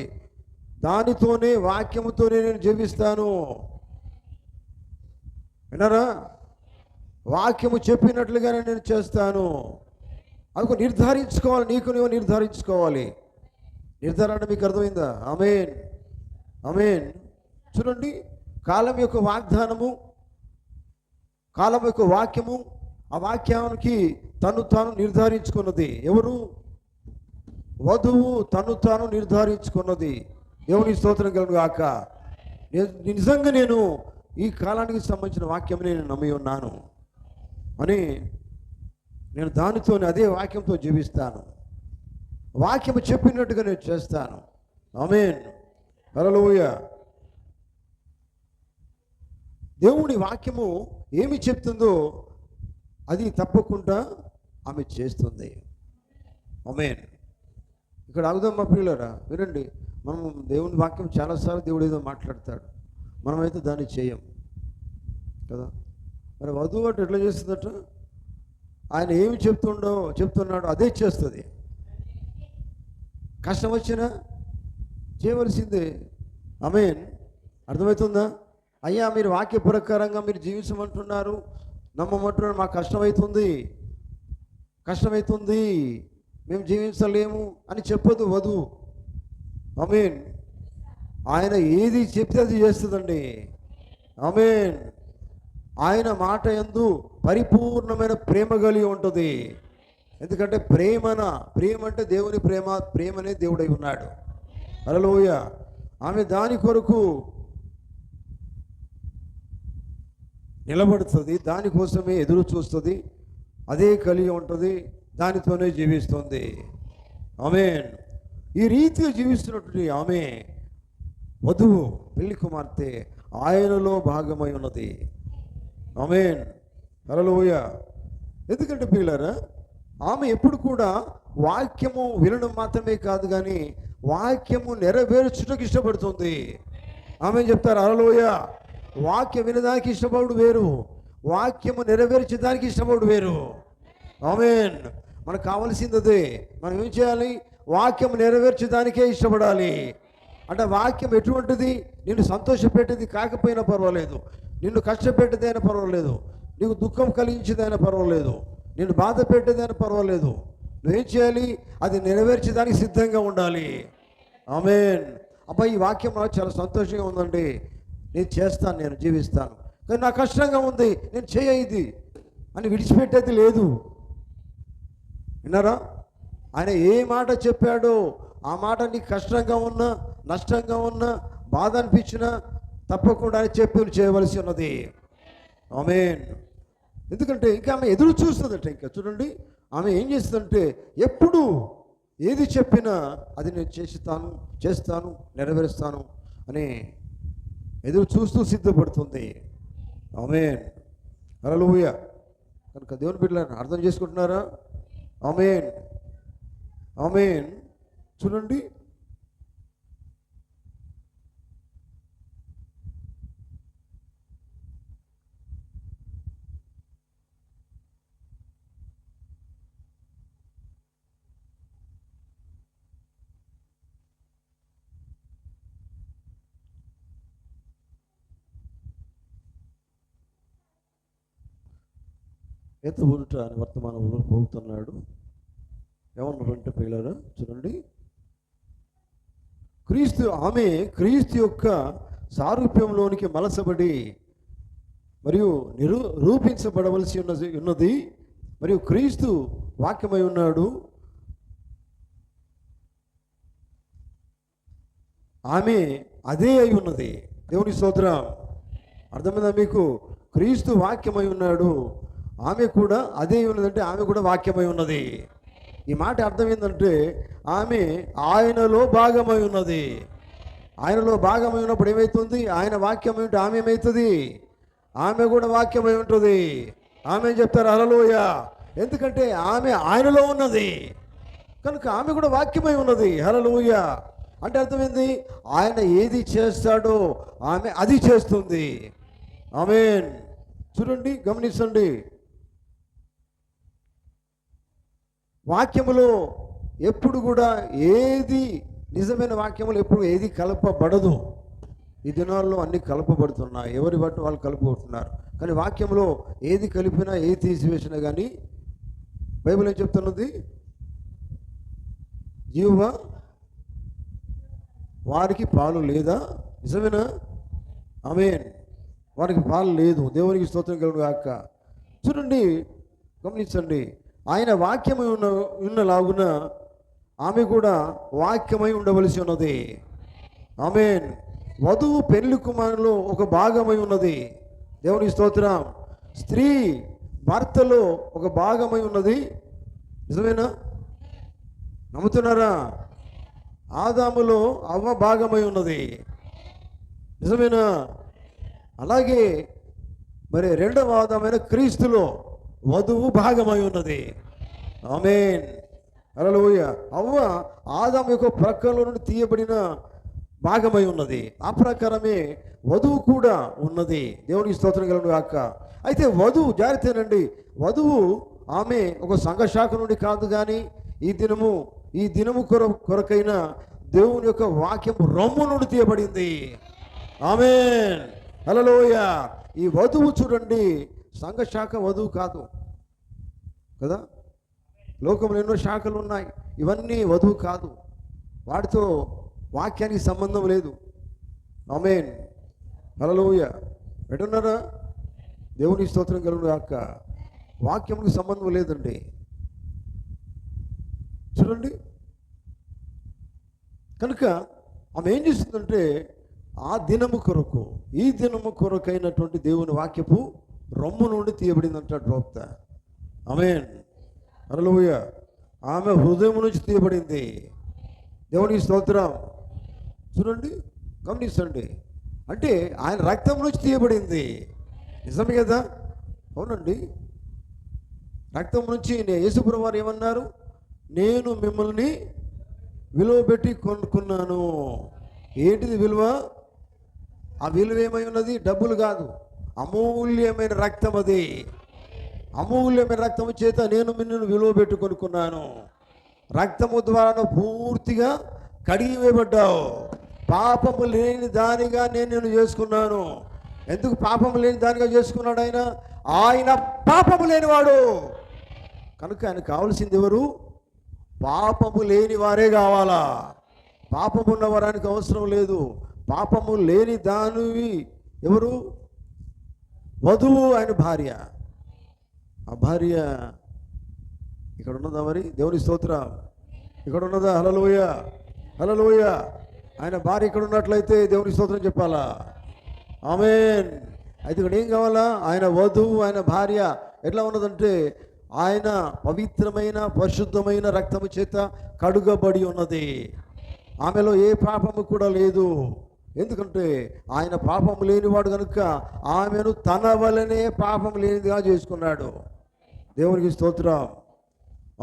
దానితోనే, వాక్యముతోనే నేను జీవిస్తాను. విన్నారా? వాక్యము చెప్పినట్లుగానే నేను చేస్తాను. అది నిర్ధారించుకోవాలి. నీకు నువ్వు నిర్ధారించుకోవాలి. నిర్ధారణ మీకు అర్థమైందా? ఆమేన్. ఆమేన్. చూడండి, కాలం యొక్క వాగ్దానము, కాలం యొక్క వాక్యము, ఆ వాక్యానికి తను తాను నిర్ధారించుకున్నది. ఎవరు? వధువు తను తాను నిర్ధారించుకున్నది. దేవుని స్తోత్రం కలుగును గాక. నిజంగా నేను ఈ కాలానికి సంబంధించిన వాక్యం నేను నమ్మి ఉన్నాను అని నేను దానితో, అదే వాక్యంతో జీవిస్తాను. వాక్యము చెప్పినట్టుగా నేను చేస్తాను. ఆమేన్. హల్లెలూయా. దేవుని వాక్యము ఏమి చెప్తుందో అది తప్పకుండా ఆమె చేస్తుంది. ఆమేన్. ఇక్కడ ఆగుదాం మా ప్రియులారా. వినండి, మనం దేవుని వాక్యం చాలాసార్లు దేవుడు ఏదో మాట్లాడతాడు, మనమైతే దాన్ని చేయం కదా. మరి వధువు అంటే ఎట్లా చేస్తుందట? ఆయన ఏమి చెప్తున్నాడో అదే చేస్తుంది. కష్టం వచ్చినా చేయవలసిందే. ఆమేన్. అర్థమవుతుందా? అయ్యా, మీరు వాక్య ప్రకారంగా మీరు జీవించమంటున్నారు, నమ్మమంటున్నాడు, మాకు కష్టమవుతుంది, మేము జీవించలేము అని చెప్పదు వధువు. ఆమేన్. ఆయన ఏది చెప్తే అది చేస్తుందండి. ఆమేన్. ఆయన మాట యందు పరిపూర్ణమైన ప్రేమ కలిగి ఉంటుంది. ఎందుకంటే ప్రేమ అంటే దేవుని ప్రేమనే దేవుడై ఉన్నాడు. హల్లెలూయా. ఆమె దాని కొరకు నిలబడుతుంది, దానికోసమే ఎదురు చూస్తుంది, అదే కలిగి ఉంటుంది, దానితోనే జీవిస్తుంది. ఆమేన్. ఈ రీతిగా జీవిస్తున్నటువంటి ఆమె వధువు, పెళ్లి కుమార్తె ఆయనలో భాగమై ఉన్నది. ఆమేన్. హల్లెలూయా. ఎందుకంటే ప్రియులారా, ఆమె ఎప్పుడు కూడా వాక్యము వినడం మాత్రమే కాదు కానీ వాక్యము నెరవేర్చుటకు ఇష్టపడుతుంది. ఆమె చెప్తారు హల్లెలూయా. వాక్యం వినడానికి ఇష్టపడు వేరు, వాక్యము నెరవేర్చడానికి ఇష్టపడు వేరు. ఆమేన్. మనకు కావాల్సింది అదే. మనం ఏం చేయాలి? వాక్యం నెరవేర్చడానికే ఇష్టపడాలి. అంటే వాక్యం ఎటువంటిది? నిన్ను సంతోషపెట్టేది కాకపోయినా పర్వాలేదు, నిన్ను కష్టపెట్టేదైనా పర్వాలేదు, నీకు దుఃఖం కలిగించేదైనా పర్వాలేదు, నిన్ను బాధ పెట్టేదైనా పర్వాలేదు, నువ్వేం చేయాలి? అది నెరవేర్చడానికి సిద్ధంగా ఉండాలి. ఆమేన్. అబ్బాయి, ఈ వాక్యం నాకు చాలా సంతోషంగా ఉందండి, నేను చేస్తాను, నేను జీవిస్తాను, కానీ నాకు కష్టంగా ఉంది, నేను చేయ ఇది అని విడిచిపెట్టేది లేదు. విన్నారా? ఆయన ఏ మాట చెప్పాడో ఆ మాట నీకు కష్టంగా ఉన్నా, నష్టంగా ఉన్నా, బాధ అనిపించినా తప్పకుండా ఆయన చెప్పి చేయవలసి ఉన్నది. ఆమేన్. ఎందుకంటే ఇంకా ఆమె ఎదురు చూస్తుందట. ఇంకా చూడండి, ఆమె ఏం చేస్తుందంటే ఎప్పుడు ఏది చెప్పినా అది నేను చేస్తాను, నెరవేరుస్తాను అని ఎదురు చూస్తూ సిద్ధపడుతుంది. ఆమేన్. హల్లెలూయా. కనుక దేవుని బిడ్డలను అర్థం చేసుకుంటున్నారా? ఆమేన్. ఆమేన్. చూడండి, ఎంత ఊరుట అని వర్తమానంలో పోతున్నాడు. ఏమన్నారంటే పిల్లలు చూడండి, క్రీస్తు యొక్క సారూప్యంలోనికి మలసబడి మరియు రూపించబడవలసి ఉన్నది. మరియు క్రీస్తు వాక్యమై ఉన్నాడు, ఆమె అదే అయి ఉన్నది. దేవుని స్తోత్రం. అర్థమైందా మీకు? క్రీస్తు వాక్యమై ఉన్నాడు, ఆమె కూడా అదే ఉన్నదంటే ఆమె కూడా వాక్యమై ఉన్నది. ఈ మాట అర్థం ఏంటంటే ఆమె ఆయనలో భాగమై ఉన్నది. ఆయనలో భాగమై ఉన్నప్పుడు ఏమవుతుంది? ఆయన వాక్యం ఏమిటి? ఆమె ఏమవుతుంది? ఆమె కూడా వాక్యమై ఉంటుంది. ఆమె చెప్తారు హల్లెలూయా. ఎందుకంటే ఆమె ఆయనలో ఉన్నది కనుక ఆమె కూడా వాక్యమై ఉన్నది. హల్లెలూయా. అంటే అర్థమైంది, ఆయన ఏది చేస్తాడో ఆమె అది చేస్తుంది. ఆమేన్. చూడండి, గమనించండి, వాక్యములో ఎప్పుడు కూడా ఏది నిజమైన వాక్యములు ఎప్పుడు ఏది కలపబడదు. ఈ దినాల్లో అన్నీ కలపబడుతున్నాయి, ఎవరి బట్టి వాళ్ళు కలుపుకుంటున్నారు. కానీ వాక్యంలో ఏది కలిపినా ఏది తీసివేసినా కానీ బైబిల్ ఏం చెప్తున్నది? జీవ వారికి పాలు లేదా? నిజమేనా? ఆమేన్. వారికి పాలు లేదు. దేవునికి స్తోత్రం కలుగును గాక. చూడండి, గమనించండి, ఆయన వాక్యమై ఉన్నలాగున ఆమె కూడా వాక్యమై ఉండవలసి ఉన్నది. ఆమేన్. వధువు పెళ్లి కుమారులో ఒక భాగమై ఉన్నది. దేవునికి స్తోత్రం. స్త్రీ భర్తలో ఒక భాగమై ఉన్నది. నిజమేనా? నమ్ముతున్నారా? ఆదాములో అవ్వ భాగమై ఉన్నది. నిజమేనా? అలాగే మరి రెండవ ఆదామైన క్రీస్తులో వధువు భాగమై ఉన్నది. ఆమేన్. హల్లెలూయా. అవ్వ ఆదాము యొక్క ప్రక్కలో నుండి తీయబడిన భాగమై ఉన్నది. ఆ ప్రకారమే వధువు కూడా ఉన్నది. దేవునికి స్తోత్రం కలుగును గాక. అయితే వధువు జాగ్రత్తేనండి, వధువు ఆమె ఒక సంఘశాఖ నుండి కాదు కానీ ఈ దినము కొరకైన దేవుని యొక్క వాక్యం రొమ్ము నుండి తీయబడింది. ఆమేన్. హల్లెలూయా. ఈ వధువు చూడండి సంఘ శాఖ వధువు కాదు కదా. లోకంలో ఎన్నో శాఖలు ఉన్నాయి, ఇవన్నీ వధువు కాదు. వాటితో వాక్యానికి సంబంధం లేదు. ఆమేన్, హల్లెలూయా. ఎటున్నారా? దేవుని స్తోత్రం కలుగును గాక. వాక్యానికి సంబంధం లేదండి. చూడండి, కనుక ఆమె ఏం చేస్తుందంటే ఆ దినము కొరకు, ఈ దినము కొరకైనటువంటి దేవుని వాక్యపు రొమ్ము నుండి తీయబడింది అంటాడు ప్రవక్త. ఆమేన్, హల్లెలూయా. ఆమె హృదయం నుంచి తీయబడింది. దేవునికి స్తోత్రం. చూడండి, గమనించండి, అంటే ఆయన రక్తం నుంచి తీయబడింది. నిజమే కదా? అవునండి, రక్తం నుంచి. యేసుప్రభువు వారు ఏమన్నారు? నేను మిమ్మల్ని విలువ పెట్టి కొనుక్కున్నాను. ఏంటిది విలువ? ఆ విలువ ఏమై ఉన్నది? డబ్బులు కాదు, అమూల్యమైన రక్తం. అది అమూల్యమైన రక్తము చేత నేను మిమ్మల్ని విలువ పెట్టి కొనుక్కున్నాను. రక్తము ద్వారా పూర్తిగా కడిగి వేయబడ్డావు. పాపము లేని దానిగా నేను చేసుకున్నాను. ఎందుకు పాపము లేని దానిగా చేసుకున్నాడు ఆయన? ఆయన పాపము లేనివాడు కనుక ఆయన కావాల్సింది ఎవరు? పాపము లేని వారే కావాలా. పాపము ఉన్నవారానికి అవసరం లేదు. పాపము లేని దానివి ఎవరు? వధువు, ఆయన భార్య. ఆ భార్య ఇక్కడ ఉన్నదా? మరి దేవుని స్తోత్రం, ఇక్కడ ఉన్నదా? హల్లెలూయా, హల్లెలూయా. ఆయన భార్య ఇక్కడ ఉన్నట్లయితే దేవుని స్తోత్రం చెప్పాలా? ఆమేన్. అయితే ఇక్కడ ఏం కావాలా? ఆయన వధువు, ఆయన భార్య ఎట్లా ఉన్నదంటే ఆయన పవిత్రమైన పరిశుద్ధమైన రక్తము చేత కడుగబడి ఉన్నది. ఆమెలో ఏ పాపము కూడా లేదు. ఎందుకంటే ఆయన పాపము లేనివాడు కనుక ఆమెను తన వలనే పాపం లేనిదిగా చేసుకున్నాడు. దేవునికి స్తోత్రం,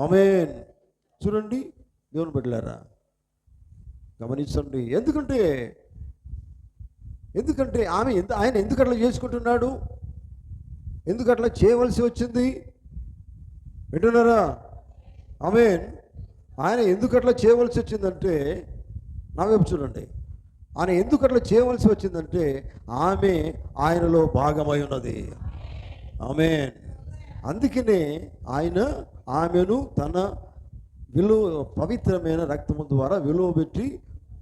ఆమేన్. చూడండి దేవుని బిడ్డలారా, గమనించండి. ఎందుకంటే ఆయన ఎందుకు అట్లా చేసుకుంటున్నాడు? ఎందుకు అట్లా చేయవలసి వచ్చింది? వింటున్నారా? ఆమేన్. ఆయన ఎందుకు అట్లా చేయవలసి వచ్చిందంటే, నా వైపు చూడండి, ఆయన ఎందుకు అట్లా చేయవలసి వచ్చిందంటే ఆమె ఆయనలో భాగమై ఉన్నది. ఆమేన్. అందుకనే ఆయన ఆమెను తన పవిత్రమైన రక్తము ద్వారా విలువ పెట్టి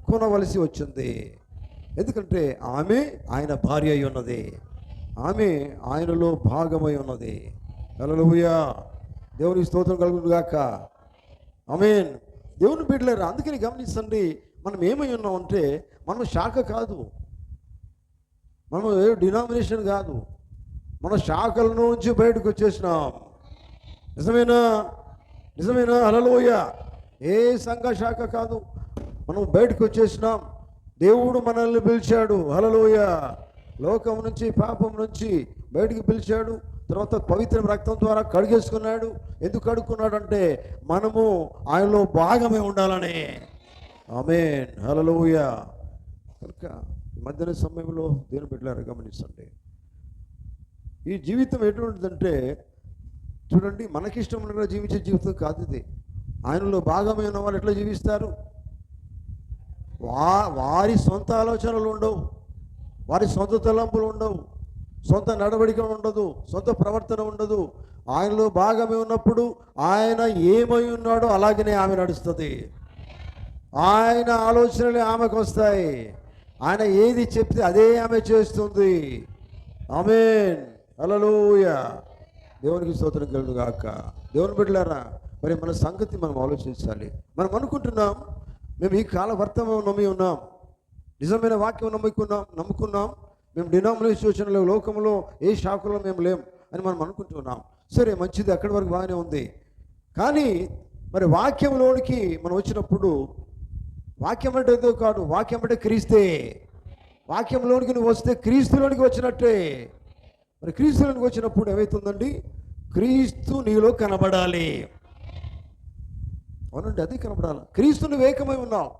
కొనవలసి వచ్చింది. ఎందుకంటే ఆమె ఆయన భార్య అయి ఉన్నది. ఆమె ఆయనలో భాగమై ఉన్నది. హల్లెలూయా, దేవుని స్తోత్రం కలుగును గాక. ఆమేన్. దేవుని బిడ్డలారా, అందుకని గమనించండి, మనం ఏమై ఉన్నామంటే మనం శాఖ కాదు, మనం ఏ డినామినేషన్ కాదు, మన శాఖల నుంచి బయటకు వచ్చేసినాం. నిజమేనా? నిజమేనా? హల్లెలూయా. ఏ సంఘ శాఖ కాదు, మనం బయటకు వచ్చేసినాం. దేవుడు మనల్ని పిలిచాడు. హల్లెలూయా. లోకం నుంచి, పాపం నుంచి బయటికి పిలిచాడు. తర్వాత పవిత్ర రక్తం ద్వారా కడిగేసుకున్నాడు. ఎందుకు కడుక్కున్నాడంటే మనము ఆయనలో భాగమే ఉండాలని. ఆమేన్, హల్లెలూయా. కనుక ఈ మధ్యాహ్న సమయంలో దేవుని బిడ్డలారా గమనించండి, ఈ జీవితం ఎటువంటిదంటే చూడండి, మనకిష్టంగా జీవించే జీవితం కాదు ఇది. ఆయనలో భాగమే ఉన్న వాళ్ళు ఎట్లా జీవిస్తారు? వారి సొంత ఆలోచనలు ఉండవు, వారి సొంత తలంపులు ఉండవు, సొంత నడవడిక ఉండదు, సొంత ప్రవర్తన ఉండదు. ఆయనలో భాగమే ఉన్నప్పుడు ఆయన ఏమై ఉన్నాడో అలాగనే ఆమె నడుస్తుంది. ఆయన ఆలోచనలు ఆమెకు వస్తాయి. ఆయన ఏది చెప్తే అదే ఆమె చేస్తుంది. ఆమేన్, హల్లెలూయా. దేవునికి స్తోత్రం కలుగును గాక. దేవుని బిడ్డలారా, మరి మన సంగతి మనం ఆలోచించాలి. మనం అనుకుంటున్నాం మేము ఈ కాల వర్తమానం నమ్మి ఉన్నాం, నిజమైన వాక్యం నమ్ముకున్నాం, మేము డినామినేషన్లో లోకంలో ఏ శాఖలో మేము లేం అని మనం అనుకుంటున్నాం. సరే, మంచిది, అక్కడి వరకు బాగానే ఉంది. కానీ మరి వాక్యంలోనికి మనం వచ్చినప్పుడు, వాక్యం అంటే ఏదో కాదు, వాక్యం అంటే క్రీస్తే. వాక్యంలోనికి నువ్వు వస్తే క్రీస్తులోనికి వచ్చినట్టే. మరి క్రీస్తులోనికి వచ్చినప్పుడు ఏమవుతుందండి? క్రీస్తు నీలో కనబడాలి. అవునండి, అది కనబడాలి. క్రీస్తు నువ్వు ఏకమై ఉన్నావు.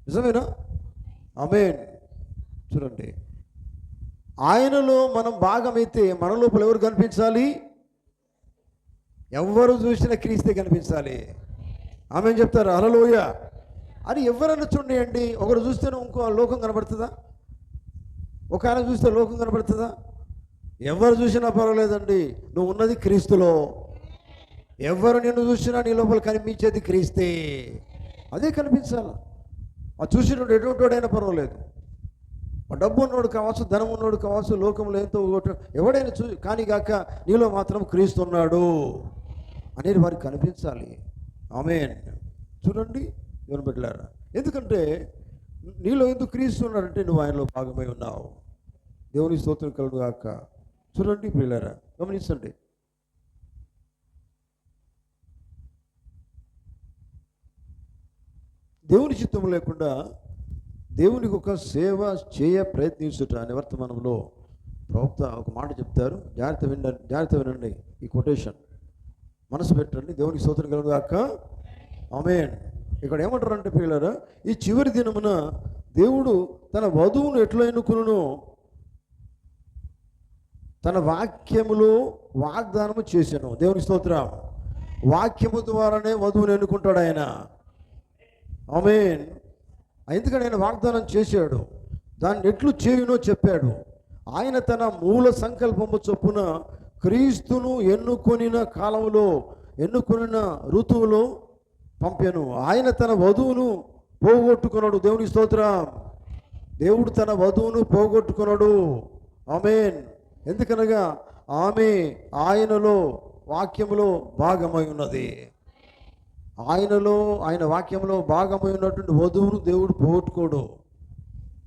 నిజమేనా? ఆమేన్. చూడండి, ఆయనలో మనం భాగమైతే మన లోపల ఎవరు కనిపించాలి? ఎవరు చూసినా క్రీస్తే కనిపించాలి. ఆమేన్ చెప్తారు. హల్లెలూయా. అది ఎవరైనా చూడండి, ఒకరు చూస్తేనే ఇంకో లోకం కనబడుతుందా? ఒక ఆయన చూస్తే లోకం కనబడుతుందా? ఎవరు చూసినా పర్వాలేదండి, నువ్వు ఉన్నది క్రీస్తులో. ఎవరు నిన్ను చూసినా నీ లోపల కనిపించేది క్రీస్తే. అదే కనిపించాలి. ఆ చూసినోడు ఎటువంటివాడైనా పర్వాలేదు, డబ్బు ఉన్నోడు కావచ్చు, ధనం ఉన్నోడు కావచ్చు, లోకంలో ఎంతో ఎవడైనా కానీ కాక నీలో మాత్రం క్రీస్తు ఉన్నాడు అనేది వారికి కనిపించాలి. ఆమేన్. చూడండి ఎవరు పెట్టారా, ఎందుకంటే నీలో ఎందుకు క్రీస్తు ఉన్నాడంటే నువ్వు ఆయనలో భాగమై ఉన్నావు. దేవుని స్తోత్రం కలుగు కాక. చూడండి పిల్లరా, గమనించండి. దేవుని చిత్తం లేకుండా దేవునికి ఒక సేవ చేయ ప్రయత్నించుట అనే వర్తమానంలో ప్రవక్త ఒక మాట చెప్తారు. జాగ్రత్త వినండి. ఈ కొటేషన్ మనసు పెట్టండి. దేవునికి స్తోత్రం కలుగు కాక. ఆమేన్. ఇక్కడ ఏమంటారంటే పిల్లరా, ఈ చివరి దినమున దేవుడు తన వధువును ఎట్లా ఎన్నుకును, తన వాక్యములో వాగ్దానము చేశాను. దేవుని స్తోత్రం. వాక్యము ద్వారానే వధువును ఎన్నుకుంటాడు ఆయన. ఆమేన్. ఎందుకంటే ఆయన వాగ్దానం చేశాడు, దాన్ని ఎట్లు చేయునో చెప్పాడు. ఆయన తన మూల సంకల్పము చొప్పున క్రీస్తును ఎన్నుకొనిన కాలంలో, ఎన్నుకొనిన ఋతువులో పంపాను. ఆయన తన వధువును పోగొట్టుకున్నాడు. దేవుని స్తోత్రం. దేవుడు తన వధువును పోగొట్టుకున్నాడు. ఆమేన్. ఎందుకనగా ఆమె ఆయనలో వాక్యములో భాగమై ఉన్నది. ఆయనలో, ఆయన వాక్యంలో భాగమై ఉన్నటువంటి వధువును దేవుడు పోగొట్టుకోడు.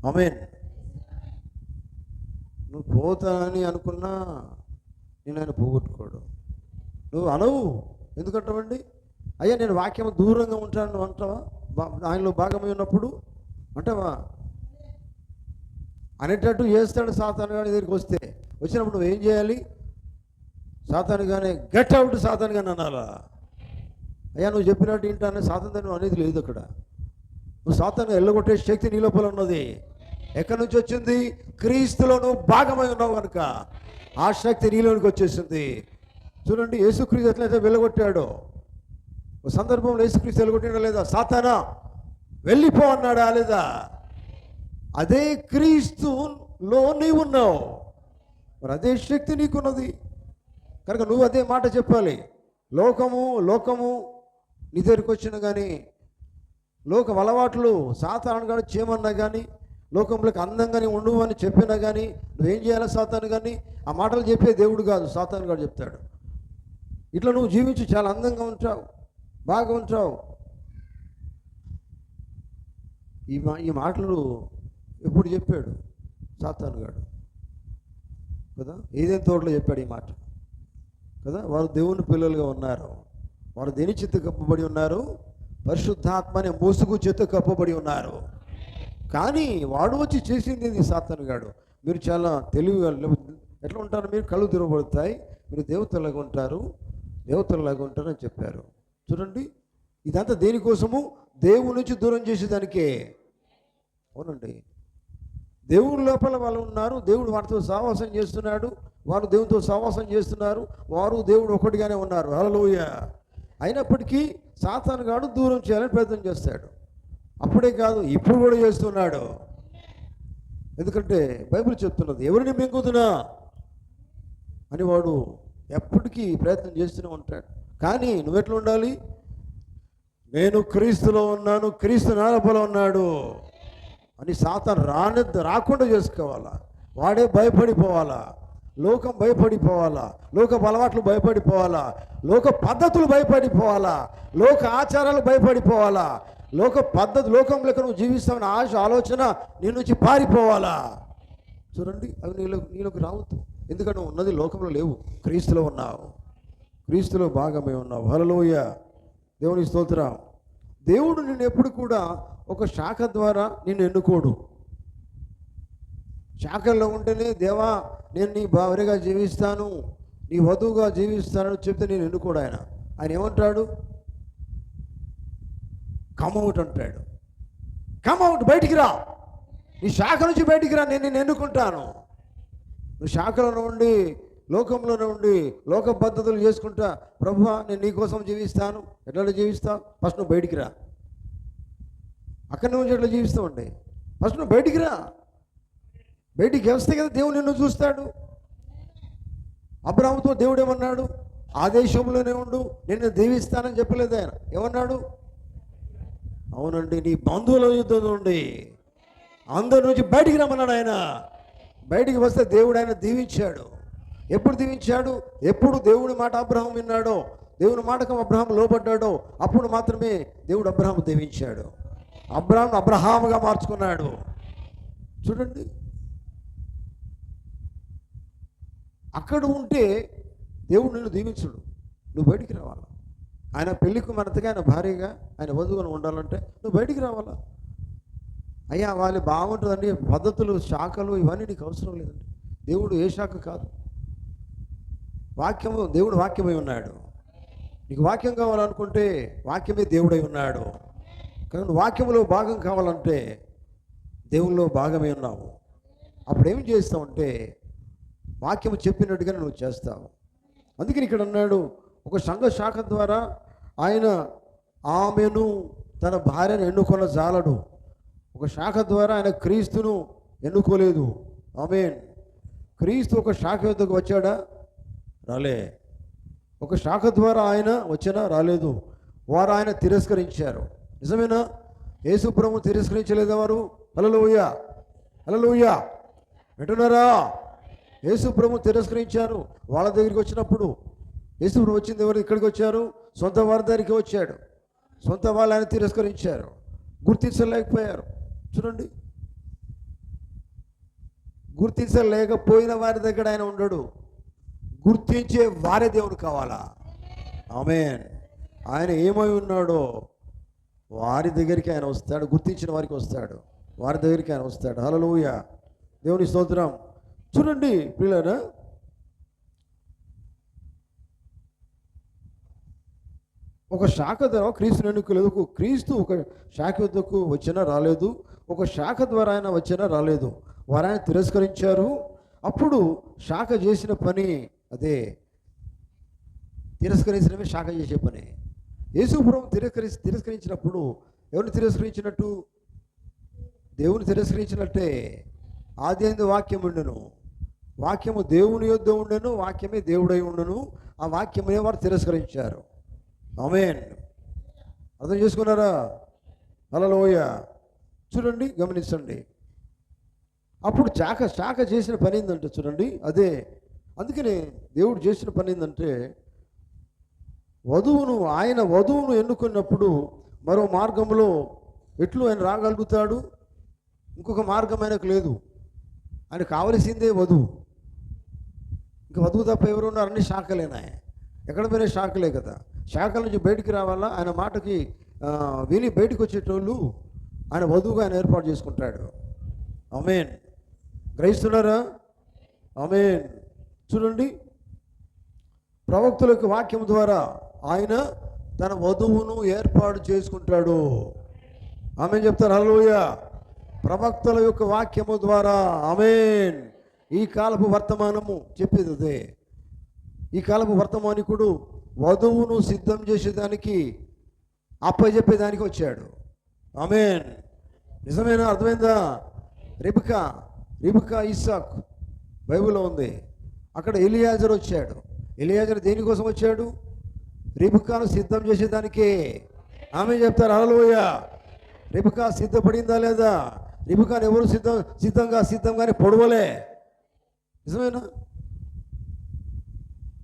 ఆమేన్. నువ్వు పోతానని అనుకున్నా నేను ఆయన పోగొట్టుకోడు. నువ్వు అనవు. ఎందుకంటావండి? అయ్యా నేను వాక్యం దూరంగా ఉంటాను నువ్వు అంటావా? ఆయనలో భాగమై ఉన్నప్పుడు అంటావా? అనేటట్టు చేస్తాడు సాతాను కానీ దగ్గరికి వచ్చినప్పుడు నువ్వేం చేయాలి? సాతాను కానీ గెట్ అవుట్ సాతాను కానీ అనాలా? అయ్యా నువ్వు చెప్పినట్టు ఏంటనే సాతాను నువ్వు అనేది లేదు. అక్కడ నువ్వు సాతాను ఎల్లగొట్టే శక్తి నీ లోపల ఉన్నది. ఎక్కడి నుంచి వచ్చింది? క్రీస్తులో నువ్వు భాగమై ఉన్నావు కనుక ఆ శక్తి నీలోనికి వచ్చేసింది. చూడండి, యేసుక్రీస్తు ఎట్లయితే వెళ్ళగొట్టాడో, ఒక సందర్భంలో యేసుక్రీస్తు వెళ్ళగొట్టాడా లేదా? సాతానా వెళ్ళిపో అన్నాడా లేదా? అదే క్రీస్తులో నీవు ఉన్నావు, మరి అదే శక్తి నీకున్నది కనుక నువ్వు అదే మాట చెప్పాలి. లోకము నీ దగ్గరికి వచ్చినా కానీ, లోకం అలవాట్లు సాతాను కానీ చేయమన్నా కానీ, లోకంలోకి అందంగానే ఉండు అని చెప్పినా కానీ నువ్వేం చేయాలి? సాతాను కానీ ఆ మాటలు చెప్పే దేవుడు కాదు, సాతాను గారు చెప్తాడు. ఇట్లా నువ్వు జీవించి చాలా అందంగా ఉంటావు, బాగా ఉంటావు. ఈ మాటలు ఎప్పుడు చెప్పాడు? సాతాను గాడు కదా, ఏదైనా తోటలో చెప్పాడు ఈ మాట కదా. వారు దేవుని పిల్లలుగా ఉన్నారు. వారు దేని చేత కప్పబడి ఉన్నారు? పరిశుద్ధాత్మ అనే మోసుగు చేత కప్పబడి ఉన్నారు. కానీ వాడు వచ్చి చేసింది ఇది సాతాను గాడు. మీరు చాలా తెలివిగా ఎట్లా ఉంటారు? మీరు కళ్ళు తెరవబడతాయి, మీరు దేవతలాగా ఉంటారు అని చెప్పారు. చూడండి, ఇదంతా దేనికోసము? దేవుని నుంచి దూరం చేసేదానికే. అవునండి, దేవుడి లోపల వాళ్ళు ఉన్నారు, దేవుడు వారితో సహవాసం చేస్తున్నాడు, వారు దేవునితో సహవాసం చేస్తున్నారు, వారు దేవుడు ఒకటిగానే ఉన్నారు. హల్లెలూయా. అయినప్పటికీ సాతాను గాడు దూరం చేయాలని ప్రయత్నం చేస్తాడు. అప్పుడే కాదు, ఇప్పుడు కూడా చేస్తున్నాడు. ఎందుకంటే బైబిల్ చెప్తున్నది, ఎవరిని మింగుతున్నా అని వాడు ఎప్పటికీ ప్రయత్నం చేస్తూనే ఉంటాడు. కానీ నువ్వెట్లా ఉండాలి? నేను క్రీస్తులో ఉన్నాను, క్రీస్తు నా లోపల ఉన్నాడు అని సాతాను రాకుండా చేసుకోవాలా. వాడే భయపడిపోవాలా, లోకం భయపడిపోవాలా, లోక అలవాట్లు భయపడిపోవాలా, లోక పద్ధతులు భయపడిపోవాలా, లోక ఆచారాలు భయపడిపోవాలా, లోక పద్ధతి లోకంలో నువ్వు జీవిస్తామని ఆశ ఆలోచన నీ నుంచి పారిపోవాలా. చూడండి, అవి నీలోకి రావద్దు. ఎందుకంటే నువ్వు ఉన్నది లోకంలో లేవు, క్రీస్తులో ఉన్నావు, క్రీస్తులో భాగమే ఉన్నావు. హల్లెలూయా. దేవుని స్తోత్రం. దేవుడు నిన్ను ఎప్పుడు కూడా ఒక శాఖ ద్వారా నిన్ను ఎన్నుకోడు. శాఖల్లో ఉంటేనే దేవా నేను నీ భార్యగా జీవిస్తాను, నీ వధువుగా జీవిస్తానని చెప్తే నేను ఎన్నుకోడు. ఆయన ఏమంటాడు? కమ్అవుట్ అంటాడు. కమ్అవుట్, బయటికి రా, నీ శాఖ నుంచి బయటికి రా, నేను నిన్ను ఎన్నుకుంటాను. నువ్వు శాఖలో ఉండి, లోకంలోనే ఉండి లోక పద్ధతులు చేసుకుంటా, ప్రభువా నేను నీ కోసం జీవిస్తాను, ఎట్లా జీవిస్తావు? ఫస్ట్ నువ్వు బయటికి రా. అక్కడ నుంచి ఎట్లా జీవిస్తావండి? ఫస్ట్ నువ్వు బయటికి రా. బయటికి వస్తే కదా దేవుడు నిన్ను చూస్తాడు. అబ్రాహాముతో దేవుడు ఏమన్నాడు? ఆ దేశంలోనే ఉండు, నిన్ను దీవిస్తానని చెప్పలేదు ఆయన. ఏమన్నాడు? అవునండి, నీ బంధువుల యుద్ధం నుండి అందరి నుంచి బయటికి రమ్మన్నాడు ఆయన. బయటికి వస్తే దేవుడు ఆయన దీవించాడు. ఎప్పుడు దీవించాడు? ఎప్పుడు దేవుడి మాట అబ్రహాం విన్నాడో, దేవుని మాటకు అబ్రహాం లోబడ్డాడో అప్పుడు మాత్రమే దేవుడు అబ్రహాం దీవించాడు. అబ్రహాం అబ్రహాముగా మార్చుకున్నాడు. చూడండి, అక్కడ ఉంటే దేవుడు నిన్ను దీవించుడు. నువ్వు బయటికి రావాలా. ఆయన పెళ్లి కుమార్తెగా, ఆయన భార్యగా, ఆయన వధువుగా ఉండాలంటే నువ్వు బయటికి రావాలా. అయ్యా వాళ్ళు బాగుంటుందండి, పద్ధతులు, శాఖలు ఇవన్నీ నీకు అవసరం లేదండి. దేవుడు ఏ శాఖ కాదు, వాక్యము, దేవుడు వాక్యమై ఉన్నాడు. నీకు వాక్యం కావాలనుకుంటే వాక్యమే దేవుడై ఉన్నాడు. కానీ వాక్యములో భాగం కావాలంటే దేవుల్లో భాగమే ఉన్నావు. అప్పుడు ఏం చేస్తావంటే వాక్యము చెప్పినట్టుగా నువ్వు చేస్తావు. అందుకని ఇక్కడ అన్నాడు, ఒక సంఘ శాఖ ద్వారా ఆయన ఆమెను తన భార్యను ఎన్నుకొన జాలడు. ఒక శాఖ ద్వారా ఆయన క్రీస్తును ఎన్నుకోలేదు. ఆమేన్. క్రీస్తు ఒక శాఖ వద్దకు వచ్చాడా? రాలే. ఒక శాఖ ద్వారా ఆయన వచ్చినా రాలేదు. వారు ఆయన తిరస్కరించారు. నిజమేనా? యేసు ప్రభువు తిరస్కరించలేదా వారు? హల్లెలూయా, హల్లెలూయా వింటున్నారా? యేసు ప్రభువు తిరస్కరించారు. వాళ్ళ దగ్గరికి వచ్చినప్పుడు యేసు ప్రభు వచ్చింది ఎవరు? ఇక్కడికి వచ్చారు, సొంత వారి దగ్గరికి వచ్చాడు. సొంత వాళ్ళు ఆయన తిరస్కరించారు, గుర్తించలేకపోయారు. చూడండి, గుర్తించలేకపోయిన వారి దగ్గర ఆయన ఉండడు. గుర్తించే వారే దేవుడు కావాలా. ఆమేన్. ఆయన ఏమై ఉన్నాడో వారి దగ్గరికి ఆయన వస్తాడు. గుర్తించిన వారికి వస్తాడు, వారి దగ్గరికి ఆయన వస్తాడు. హల్లెలూయా, దేవుని స్తోత్రం. చూడండి ప్రియులారా, ఒక శాఖ ద్వారా క్రీస్తుని ఎన్నుకోలేదు. క్రీస్తు ఒక శాఖ వద్దకు వచ్చినా రాలేదు, ఒక శాఖ ద్వారా ఆయన వచ్చినా రాలేదు. వారు ఆయన తిరస్కరించారు. అప్పుడు శాఖ చేసిన పని అదే, తిరస్కరించడమే శాఖ చేసే పని. యేసు ప్రభువు తిరస్కరించినప్పుడు ఎవరిని తిరస్కరించినట్టు? దేవుని తిరస్కరించినట్టే. ఆదియందు వాక్యం ఉండెను, వాక్యము దేవుని యొద్ద ఉండెను, వాక్యమే దేవుడై ఉండెను. ఆ వాక్యమే వారు తిరస్కరించారు. ఆమేన్. అర్థం చేసుకున్నారా? హల్లెలూయా. చూడండి, గమనించండి. అప్పుడు శాఖ చేసిన పని ఏంటంటే చూడండి, అదే. అందుకనే దేవుడు చేసిన పని ఏంటంటే ఆయన వధువును ఎన్నుకున్నప్పుడు మరో మార్గంలో ఎట్లు ఆయన రాగలుగుతాడు? ఇంకొక మార్గం ఆయనకు లేదు. ఆయన కావలసిందే వధువు. ఇంకా వధువు తప్ప ఎవరున్నారు? అన్ని శాఖలేనా? ఎక్కడ పోయినా శాఖలే కదా. శాఖల నుంచి బయటికి రావాలా. ఆయన మాటకి విని బయటకు వచ్చేటోళ్ళు ఆయన వధువుగా ఆయన ఏర్పాటు చేసుకుంటాడు. ఆమేన్. గ్రహిస్తున్నారా? ఆమేన్. చూడండి, ప్రవక్తుల యొక్క వాక్యం ద్వారా ఆయన తన వధువును ఏర్పాటు చేసుకుంటాడు. ఆమేన్ చెప్తారు. హల్లెలూయా. ప్రవక్తల యొక్క వాక్యము ద్వారా. ఆమేన్. ఈ కాలపు వర్తమానము చెప్పేది అదే. ఈ కాలపు వర్తమానికుడు వధువును సిద్ధం చేసేదానికి, అప్పచెప్పేదానికి వచ్చాడు. ఆమేన్. నిజమేనా? అర్థమైందా? రిబకా ఇస్సాక్ బైబిల్లో ఉంది. అక్కడ ఎలియాజర్ వచ్చాడు. ఎలియాజర్ దేనికోసం వచ్చాడు? రిబకాను సిద్ధం చేసేదానికే. ఆమేన్ చెప్తారు. హల్లెలూయా. రిబకా సిద్ధపడిందా లేదా? రిబకాను ఎవరు సిద్ధంగానే పొడవలే. నిజమేనా?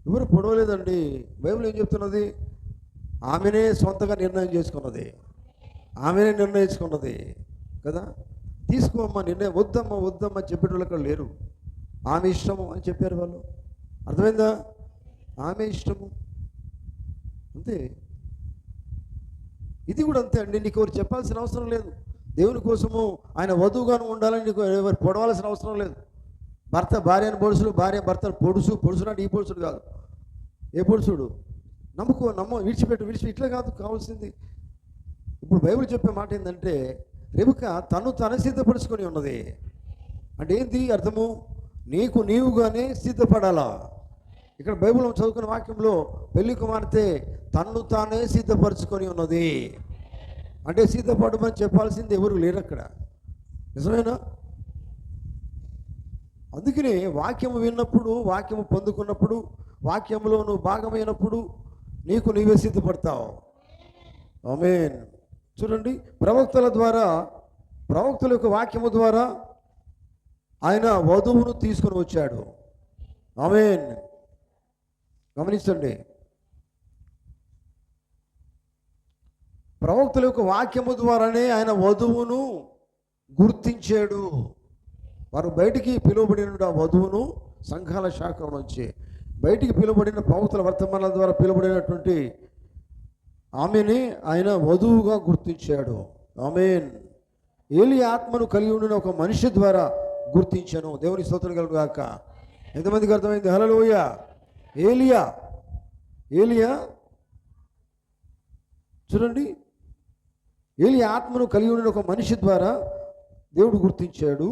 ఎవరు పొడవలేదండి. బైబిల్ ఏం చెప్తున్నది? ఆమెనే సొంతగా నిర్ణయం చేసుకున్నది, ఆమెనే నిర్ణయించుకున్నది కదా. తీసుకోమ్మా నిర్ణయం, వద్దమ్మా చెప్పేటోళ్ళు అక్కడ లేరు. ఆమె ఇష్టము అని చెప్పారు వాళ్ళు. అర్థమైందా? ఆమె ఇష్టము అంతే. ఇది కూడా అంతే అండి. నీకు ఎవరు చెప్పాల్సిన అవసరం లేదు. దేవుని కోసము ఆయన వధువుగాను ఉండాలని నీకు ఎవరు పొడవాల్సిన అవసరం లేదు. భర్త భార్యను పొడుసుడు, భార్య భర్తను పొడుసుడు అంటే ఈ పొడుసుడు కాదు. ఏ పొడుసుడు? విడిచిపెట్టు ఇట్లా కాదు కావాల్సింది. ఇప్పుడు బైబిల్ చెప్పే మాట ఏంటంటే రెబెకా తను సిద్ధపరుచుకొని ఉన్నది. అంటే ఏంటి అర్థము? నీవుగానే సిద్ధపడాలా. ఇక్కడ బైబిల్ చదువుకున్న వాక్యంలో పెళ్లి కుమార్తె తన్ను తానే సిద్ధపరచుకొని ఉన్నది. అంటే సిద్ధపడమని చెప్పాల్సింది ఎవరు లేరు అక్కడ. నిజమేనా? అందుకనే వాక్యము విన్నప్పుడు, వాక్యము పొందుకున్నప్పుడు, వాక్యంలో నువ్వు భాగమైనప్పుడు నీకు నీవే సిద్ధపడతావు. ఆమేన్. చూడండి, ప్రవక్తల ద్వారా, ప్రవక్తుల యొక్క వాక్యము ద్వారా ఆయన వధువును తీసుకొని వచ్చాడు. ఆమేన్. గమనించండి, ప్రవక్తుల యొక్క వాక్యము ద్వారానే ఆయన వధువును గుర్తించాడు. వారు బయటికి పిలువబడిన వధువును సంఘాల శాఖ నుంచి బయటికి పిలువబడిన ప్రవక్తల వర్తమానాల ద్వారా పిలువబడినటువంటి ఆమెని ఆయన వధువుగా గుర్తించాడు. ఆమేన్. ఏలి ఆత్మను కలిగి ఉండిన ఒక మనిషి ద్వారా గుర్తించాను. దేవుని స్తోత్రం కలుగును గాక. ఎంతమందికి అర్థమైంది? హల్లెలూయా. ఏలియా చూడండి, ఏలి ఆత్మను కలిగి ఉండిన ఒక మనిషి ద్వారా దేవుడు గుర్తించాడు.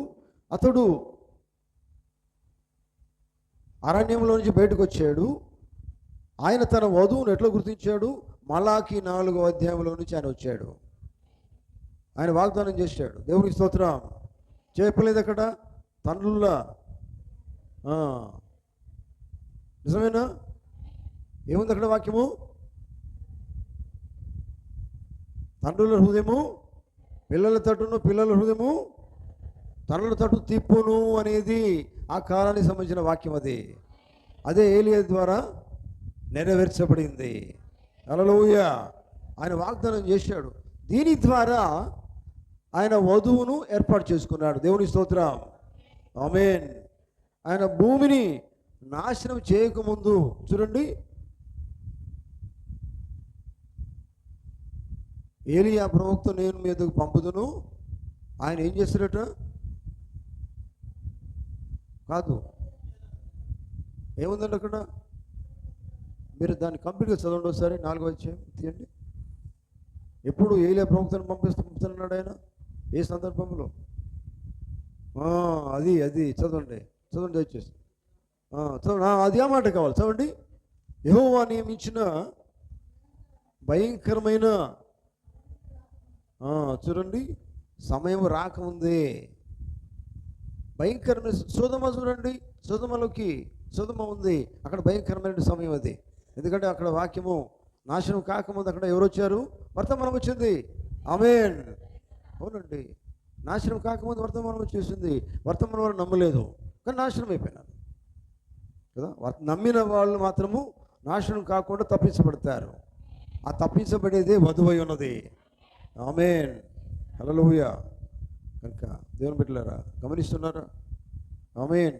అతడు అరణ్యంలో నుంచి బయటకు వచ్చాడు. ఆయన తన వధువును ఎట్లా గుర్తించాడు? మలాకి 4వ అధ్యాయంలో నుంచి ఆయన వచ్చాడు. ఆయన వాగ్దానం చేశాడు. దేవునికి స్తోత్రం. చెప్పలేదు అక్కడ తండ్రుల, నిజమేనా? ఏముంది అక్కడ వాక్యము? తండ్రుల హృదయము పిల్లల తట్టును, పిల్లల హృదయము తండ్రుల తట్టు తిప్పును అనేది ఆ కాలానికి సంబంధించిన వాక్యం. అదే ఏలియా ద్వారా నెరవేర్చబడింది. హల్లెలూయా. ఆయన వాగ్దానం చేశాడు. దీని ద్వారా ఆయన వధువును ఏర్పాటు చేసుకున్నాడు. దేవుని స్తోత్రం. ఆమేన్. ఆయన భూమిని నాశనం చేయకముందు చూడండి, ఏలియా ప్రవక్త నేను మీదకు పంపుదును. ఆయన ఏం చేస్తాడట? కాదు, ఏముందండి అక్కడ? మీరు దాన్ని కంప్లీట్గా చదవండి ఒకసారి. 4వ అధ్యాయం తీయండి. ఎప్పుడు ఏలియా ప్రవక్తను పంపిస్తున్నాడు ఆయన? ఏ సందర్భంలో? అది చదవండి దయచేసి. చదవండి. అది ఆ మాట కావాలి, చదవండి. యెహోవా నియమించిన భయంకరమైన, చూడండి, సమయం రాకముందే భయంకరమైన సొదొమ, చూడండి, సొదొమ ఉంది అక్కడ. భయంకరమైన సమయం అది. ఎందుకంటే అక్కడ వాక్యము నాశనం కాకముందు అక్కడ ఎవరు వచ్చారు? వర్తమానం వచ్చింది. ఆమేన్. అవునండి, నాశనం కాకముందు వర్తమానం వచ్చేసింది. వర్తమానం వారు నమ్మలేదు కానీ నాశనం అయిపోయినారు కదా. నమ్మిన వాళ్ళు మాత్రము నాశనం కాకుండా తప్పించబడతారు. ఆ తప్పించబడేదే వధువై ఉన్నది. ఆమేన్. హల్లెలూయా. కనుక దేవుని బిడ్డలారా గమనిస్తున్నారా? ఆమేన్.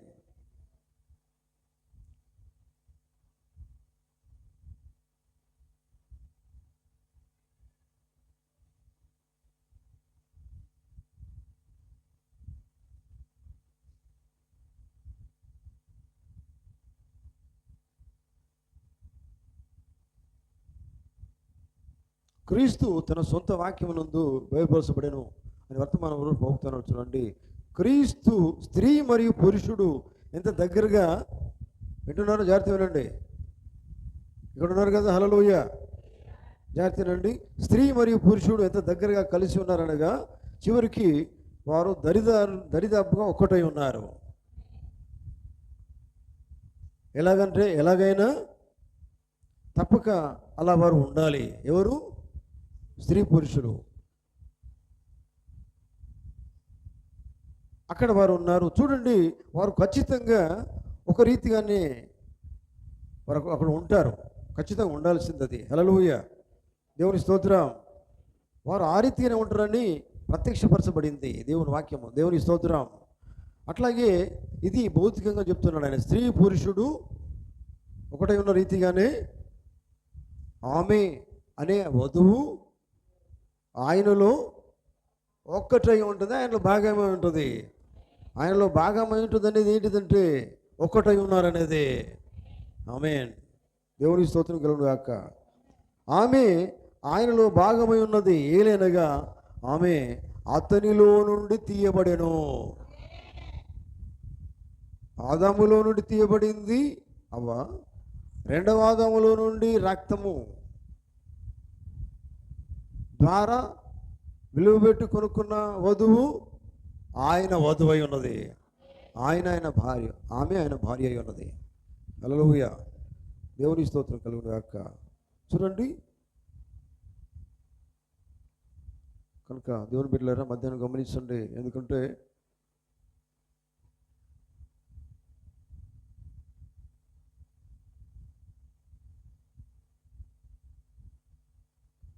క్రీస్తు తన సొంత వాక్యమునందు బయలుపరచబడెను అని వర్తమానంలో పోగుతున్నాడు. చూడండి, క్రీస్తు స్త్రీ మరియు పురుషుడు ఎంత దగ్గరగా, వింటున్నారో జాగ్రత్త వినండి. ఇక్కడ ఉన్నారు కదా, హల్లెలూయా, జాగ్రత్త వినండి. స్త్రీ మరియు పురుషుడు ఎంత దగ్గరగా కలిసి ఉన్నారనగా చివరికి వారు దరిదాపుగా ఒక్కటై ఉన్నారు. ఎలాగంటే ఎలాగైనా తప్పక అలా వారు ఉండాలి. ఎవరు? స్త్రీ పురుషుడు. అక్కడ వారు ఉన్నారు. చూడండి, వారు ఖచ్చితంగా ఒక రీతిగానే వారు అక్కడ ఉంటారు. ఖచ్చితంగా ఉండాల్సింది అది. హల్లెలూయా. దేవుని స్తోత్రం. వారు ఆ రీతిగానే ఉంటారని ప్రత్యక్షపరచబడింది దేవుని వాక్యము. దేవుని స్తోత్రం. అట్లాగే ఇది భౌతికంగా చెప్తున్నాడు ఆయన. స్త్రీ పురుషుడు ఒకటే ఉన్న రీతిగానే ఆమె అనే వధువు ఆయనలో ఒక్కటై ఉంటుంది. ఆయనలో భాగమై ఉంటుంది. ఆయనలో భాగమై ఉంటుంది అనేది ఏంటిదంటే ఒక్కటై ఉన్నారనేది. ఆమేన్. దేవుని స్తోత్రం కలుగును గాక. ఆమె ఆయనలో భాగమై ఉన్నది. ఏలైనగా ఆమె అతనిలో నుండి తీయబడెను. ఆదాములో నుండి తీయబడింది అవ్వ. రెండవ ఆదాములో నుండి రక్తము ద్వారా విలువ పెట్టి కొనుక్కున్న వధువు ఆయన వధువై ఉన్నది. ఆయన భార్య, ఆమె ఆయన భార్య అయి ఉన్నది. హల్లెలూయా, దేవుని స్తోత్రం కలుగును గాక. చూడండి, కనుక దేవుని బిడ్డలారా మధ్యాహ్నం గమనించండి. ఎందుకంటే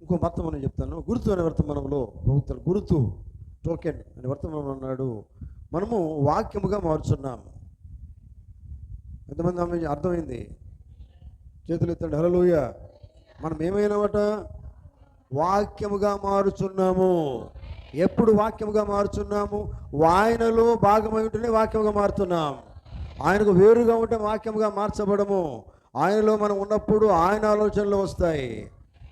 ఇంకో వర్తమానం చెప్తాను. గుర్తు అనే వర్తమానంలో ప్రభుత్వం గుర్తు టోకెన్ అనే వర్తమానం అన్నాడు. మనము వాక్యముగా మారుచున్నాము. ఎంతమంది ఆమె అర్థమైంది? చేతులు ఎత్తండి. హల్లెలూయా. మనం ఏమైనామట? వాక్యముగా మారుచున్నాము. ఎప్పుడు వాక్యముగా మారుచున్నాము? ఆయనలో భాగమై ఉంటేనే వాక్యముగా మారుతున్నాం. ఆయనకు వేరుగా ఉంటే వాక్యముగా మార్చబడము. ఆయనలో మనం ఉన్నప్పుడు ఆయన ఆలోచనలు వస్తాయి.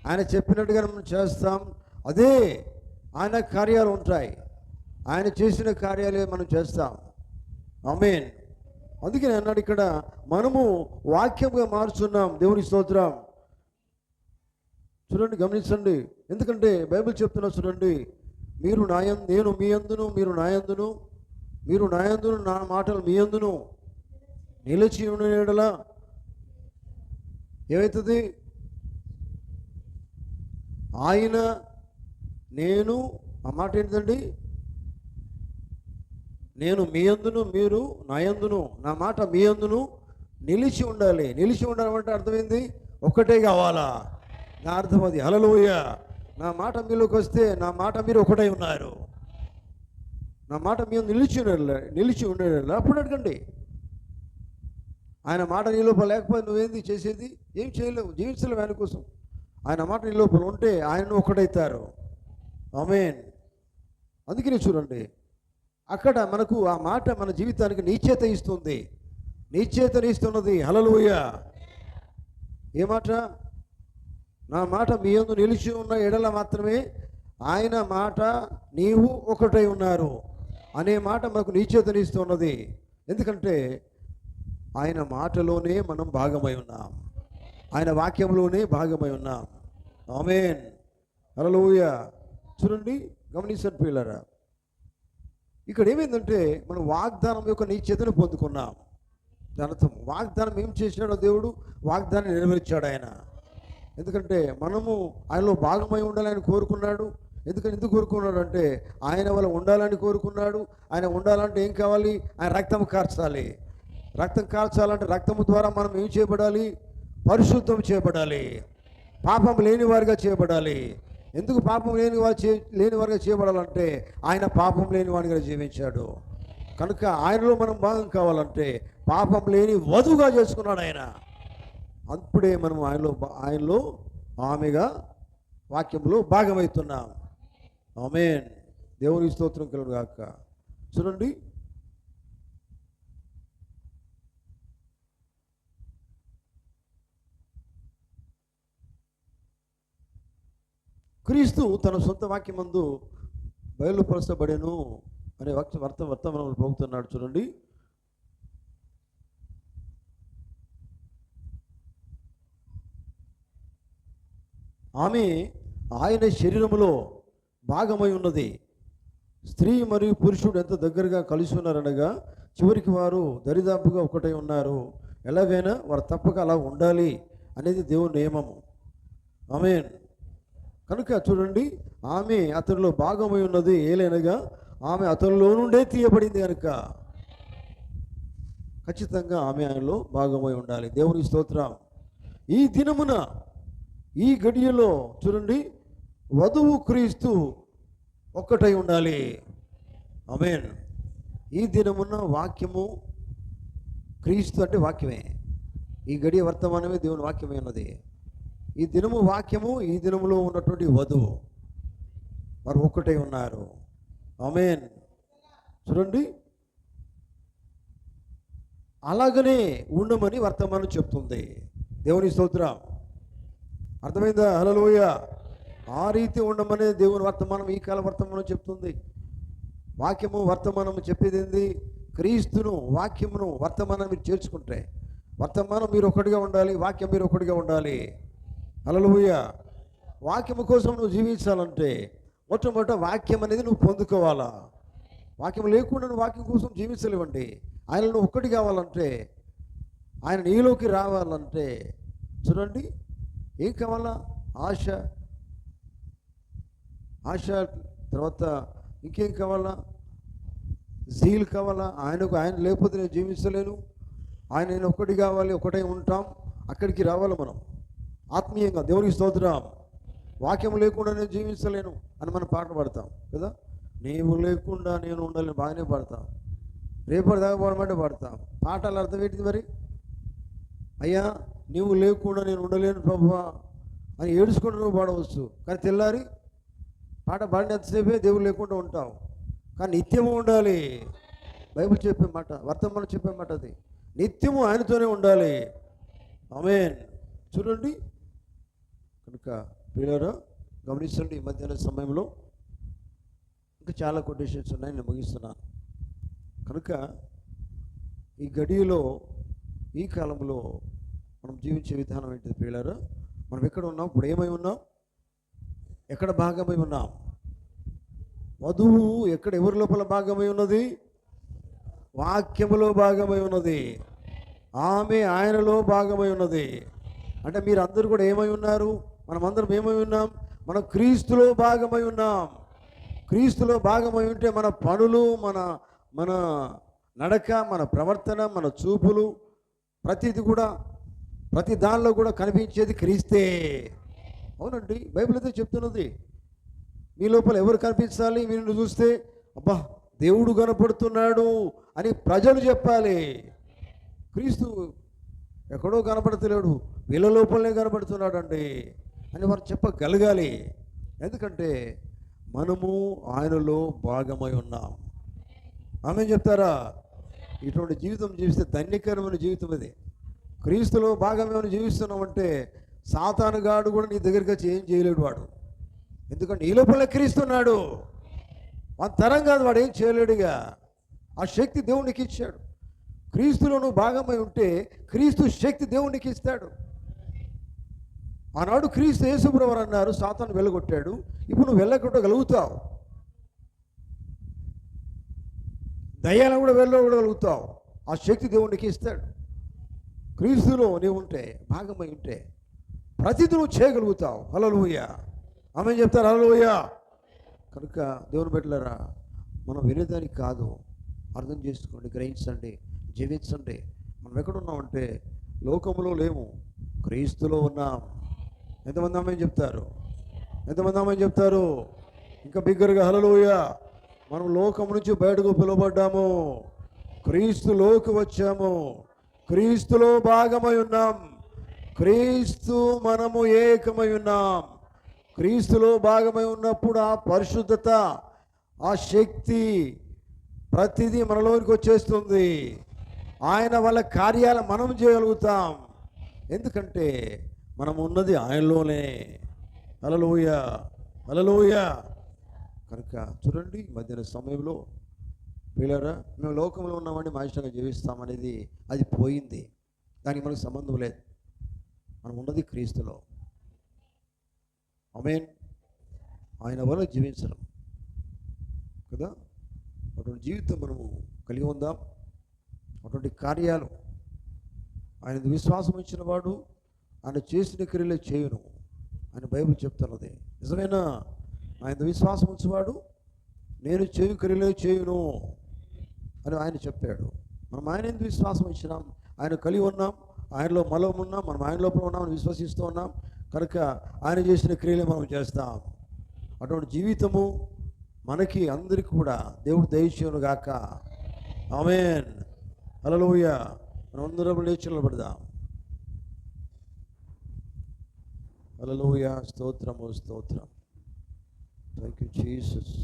ఆయన చెప్పినట్టుగా మనం చేస్తాం. అదే ఆయన కార్యాలు ఉంటాయి. ఆయన చేసిన కార్యాలే మనం చేస్తాం. ఆమేన్. అందుకే అన్నాడు ఇక్కడ, మనము వాక్యంగా మారుచున్నాం. దేవుని స్తోత్రం. చూడండి, గమనించండి. ఎందుకంటే బైబిల్ చెప్తున్నా చూడండి, మీరు నేను మీ యందును, మీరు నా యందును, మీరు నా యందును, నా మాటలు మీ యందును నిలిచి ఉన్న యెడల ఏమవుతుంది? ఆయన, నేను, ఆ మాట ఏంటండి? నేను మీ యందును, మీరు నా యందును, నా మాట మీ యందును నిలిచి ఉండాలి. నిలిచి ఉండాలంటే అర్థమైంది? ఒక్కటే కావాలా? నా అర్థం అది. హల్లెలూయా. నా మాట మీలోకి వస్తే నా మాట మీరు ఒకటై ఉన్నారు. నా మాట మీరు నిలిచి ఉండేలా అప్పుడు అడగండి. ఆయన మాట నీ లోపల లేకపోతే నువ్వేంది చేసేది? ఏం చేయలేవు, జీవించలేవు ఆయన కోసం. ఆయన మాట నీ లోపల ఉంటే ఆయనను ఒకటైతారు. ఆమేన్. అందుకనే చూడండి, అక్కడ మనకు ఆ మాట మన జీవితానికి నిశ్చేత ఇస్తుంది. నిశ్చేతనిస్తున్నది. హల్లెలూయా. ఏ మాట? నా మాట మీ యందు నిలిచి ఉన్న ఎడల మాత్రమే ఆయన మాట నీవు ఒకటై ఉన్నారు అనే మాట మనకు నిశ్చేతనిస్తున్నది. ఎందుకంటే ఆయన మాటలోనే మనం భాగమై ఉన్నాం. ఆయన వాక్యంలోనే భాగమై ఉన్నాం. ఆమేన్. హల్లెలూయా. చూడండి, గమనించండి పిల్లరా, ఇక్కడ ఏమైందంటే మనం వాగ్దానం యొక్క నిశ్చేతను పొందుకున్నాం. దాని అర్థం వాగ్దానం ఏం చేసినాడో దేవుడు వాగ్దానం నెరవేర్చాడు ఆయన. ఎందుకంటే మనము ఆయనలో భాగమై ఉండాలని కోరుకున్నాడు. ఎందుకు కోరుకున్నాడు అంటే ఆయన వల్ల ఉండాలని కోరుకున్నాడు. ఆయన ఉండాలంటే ఏం కావాలి? ఆయన రక్తం కార్చాలి. రక్తం కార్చాలంటే రక్తము ద్వారా మనం ఏం చేయబడాలి? పరిశుద్ధం చేయబడాలి. పాపం లేని వారిగా చేయబడాలి. ఎందుకు పాపం లేని వారిగా చేయబడాలంటే ఆయన పాపం లేని వాడిగా జీవించాడు కనుక ఆయనలో మనం భాగం కావాలంటే పాపం లేని వధువుగా చేసుకున్నాడు ఆయన. అప్పుడే మనం ఆయనలో ఆమెగా వాక్యంలో భాగమవుతున్నాం. ఆమేన్. దేవుని స్తోత్రం కలుగును గాక. చూడండి, క్రీస్తు తన సొంత వాక్యమందు బయలుపరచబడెను అనే వర్తమానం పోగుతున్నాడు. చూడండి, ఆమె ఆయన శరీరములో భాగమై ఉన్నది. స్త్రీ మరియు పురుషుడు ఎంత దగ్గరగా కలిసి ఉన్నారనగా చివరికి వారు దరిదాపుగా ఒకటై ఉన్నారు. ఎలాగైనా వారు తప్పక అలా ఉండాలి అనేది దేవుని నియమము. ఆమేన్. కనుక చూడండి, ఆమె అతనిలో భాగమై ఉన్నది. ఏలైనగా ఆమె అతనిలో నుండే తీయబడింది కనుక ఖచ్చితంగా ఆమె ఆయనలో భాగమై ఉండాలి. దేవుని స్తోత్రం. ఈ దినమున ఈ గడియలో చూడండి, వధువు క్రీస్తు ఒక్కటై ఉండాలి. ఆమేన్. ఈ దినమున వాక్యము క్రీస్తు అంటే వాక్యమే. ఈ గడియ వర్తమానమే దేవుని వాక్యమే ఉన్నది. ఈ దినము వాక్యము, ఈ దినములో ఉన్నటువంటి వధువు వారు ఒక్కటై ఉన్నారు. ఆమేన్. చూడండి, అలాగనే ఉండమని వర్తమానం చెప్తుంది. దేవుని స్తోత్రం. అర్థమైందా? హల్లెలూయా. ఆ రీతి ఉండమనే దేవుని వర్తమానం, ఈ కాల వర్తమానం చెప్తుంది. వాక్యము వర్తమానము చెప్పేది ఏంది? క్రీస్తును, వాక్యమును, వర్తమానం మీరు చేర్చుకుంటే వర్తమానం మీరు ఒకటిగా ఉండాలి, వాక్యం మీరు ఒకటిగా ఉండాలి. హల్లెలూయా. వాక్యము కోసం నువ్వు జీవించాలంటే మొట్టమొదట వాక్యం అనేది నువ్వు పొందుకోవాలా. వాక్యం లేకుండా నువ్వు వాక్యం కోసం జీవించలేవండి. ఆయనలో ఒక్కటి కావాలంటే, ఆయన నీలోకి రావాలంటే చూడండి ఏం కావాలా? ఆశ, ఆశ తర్వాత ఇంకేం కావాలా? జీల్ కావాలా? ఆయన లేకపోతే నేను జీవించలేను, ఆయన ఒక్కటి కావాలి, ఒకటే ఉంటాం, అక్కడికి రావాలి మనం ఆత్మీయంగా. దేవునికి స్తోత్రం. వాక్యం లేకుండా నేను జీవించలేను అని మనం పాట పాడతాం కదా. నీవు లేకుండా నేను ఉండాలని బాగానే పాడతాం, రేపటి దాకా పాడమంటే పాడతాం. పాటలు అర్థం ఏంటిది మరి? అయ్యా నీవు లేకుండా నేను ఉండలేను ప్రభువా అని ఏడుచుకుంటూ నువ్వు పాడవచ్చు, కానీ తెల్లారి పాట పాడినంతసేపే దేవుడు లేకుండా ఉంటావు. కానీ నిత్యము ఉండాలి. బైబిల్ చెప్పే మాట, వర్తమానం చెప్పే మాట అది. నిత్యము ఆయనతోనే ఉండాలి. ఆమేన్. చూడండి కనుక ప్రియులారా గమనించండి, ఈ మధ్యాహ్న సమయంలో ఇంకా చాలా కొటేషన్స్ ఉన్నాయి, నేను ముగిస్తున్నాను. కనుక ఈ గడియలో, ఈ కాలంలో మనం జీవించే విధానం ఏంటిది ప్రియులారా? మనం ఎక్కడ ఉన్నాం ఇప్పుడు? ఏమై ఉన్నాం? ఎక్కడ భాగమై ఉన్నాం? వధువు ఎక్కడ, ఎవరి లోపల భాగమై ఉన్నది? వాక్యములో భాగమై ఉన్నది. ఆమె ఆయనలో భాగమై ఉన్నది. అంటే మీరు అందరూ కూడా ఏమై ఉన్నారు? మనమందరం ఏమై ఉన్నాం? మనం క్రీస్తులో భాగమై ఉన్నాం. క్రీస్తులో భాగమై ఉంటే మన పనులు, మన మన నడక, మన ప్రవర్తన, మన చూపులు, ప్రతిది కూడా, ప్రతి దానిలో కూడా కనిపించేది క్రీస్తే. అవునండి, బైబిల్ అయితే చెప్తున్నది. మీ లోపల ఎవరు కనిపించాలి? మీరు చూస్తే అబ్బా దేవుడు కనపడుతున్నాడు అని ప్రజలు చెప్పాలి. క్రీస్తు ఎక్కడో కనపడతలేడు, వీళ్ళ లోపలనే కనపడుతున్నాడు అండి అని వారు చెప్పగలగాలి. ఎందుకంటే మనము ఆయనలో భాగమై ఉన్నాం. ఆమె చెప్తారా? ఇటువంటి జీవితం జీవిస్తే ధన్యకరమైన జీవితం ఇది. క్రీస్తులో భాగమేమని జీవిస్తున్నామంటే సాతానుగాడు కూడా నీ దగ్గరికి వచ్చి ఏం చేయలేడు వాడు. ఎందుకంటే ఈ లోపల క్రీస్తున్నాడు. వాని తరం కాదు, వాడు ఏం చేయలేడుగా. ఆ శక్తి దేవునికి ఇచ్చాడు. క్రీస్తులో నువ్వు భాగమై ఉంటే క్రీస్తు శక్తి దేవునికి ఇస్తాడు. ఆనాడు క్రీస్తు యేసుప్రభువు అన్నారు, సాతాను వెళ్ళగొట్టాడు, ఇప్పుడు నువ్వు వెళ్ళగొట్టగలుగుతావు. దయ్యాలను కూడా వెళ్ళగొట్టగలుగుతావు. ఆ శక్తి దేవునికి ఇస్తాడు. క్రీస్తులో నీవు ఉంటే, భాగమై ఉంటే ప్రతిదీ నువ్వు చేయగలుగుతావు. హల్లెలూయా. ఆమేన్ చెప్తారు. హల్లెలూయా. కనుక దేవుని బిడ్డలారా, మనం వినేదానికి కాదు, అర్థం చేసుకోండి, గ్రహించండి, జీవించండి. మనం ఎక్కడున్నామంటే లోకంలో లేము, క్రీస్తులో ఉన్నాం. ఎంతమంది ఆమేన్ చెప్తారు? ఎంతమంది ఆమేన్ చెప్తారు? ఇంకా బిగ్గరగా హల్లెలూయా. మనం లోకం నుంచి బయటకు పిలువబడ్డాము, క్రీస్తులోకి వచ్చాము, క్రీస్తులో భాగమై ఉన్నాం, క్రీస్తు మనము ఏకమై ఉన్నాం. క్రీస్తులో భాగమై ఉన్నప్పుడు ఆ పరిశుద్ధత, ఆ శక్తి, ప్రతిదీ మనలోనికి వచ్చేస్తుంది. ఆయన వల్ల కార్యాలు మనం చేయగలుగుతాం. ఎందుకంటే మనం ఉన్నది ఆయనలోనే. హల్లెలూయా, హల్లెలూయా. కనుక చూడండి, మధ్యాహ్న సమయంలో ప్రియులారా, మేము లోకంలో ఉన్నామని మా ఇష్టంగా జీవిస్తామనేది అది పోయింది. దానికి మనకు సంబంధం లేదు. మనం ఉన్నది క్రీస్తులో. ఆమేన్. ఆయన వల్ల జీవించడం కదా, అటువంటి జీవితం మనము కలిగి ఉందాం. అటువంటి కార్యాలు ఆయన విశ్వాసం ఇచ్చిన వాడు ఆయన చేసిన క్రియలే చేయును అని బైబిల్ చెప్తున్నది. నిజమేనా? ఆయన విశ్వాసం ఉంచేవాడు నేను చేయు క్రియలే చేయును అని ఆయన చెప్పాడు. మనం ఆయన ఎందుకు విశ్వాసం ఇచ్చినాం? ఆయన కలిగి ఉన్నాం, ఆయనలో మలం ఉన్నాం, మనం ఆయన లోపల ఉన్నామని విశ్వసిస్తూ ఉన్నాం. కనుక ఆయన చేసిన క్రియలే మనం చేస్తాం. అటువంటి జీవితము మనకి అందరికీ కూడా దేవుడు దయచేయును గాక. ఆమేన్. హల్లెలూయా. మనం అందరం లేచి నిలబడదాం. హల్లెలూయా. స్తోత్రము, స్తోత్రం. Thank you Jesus.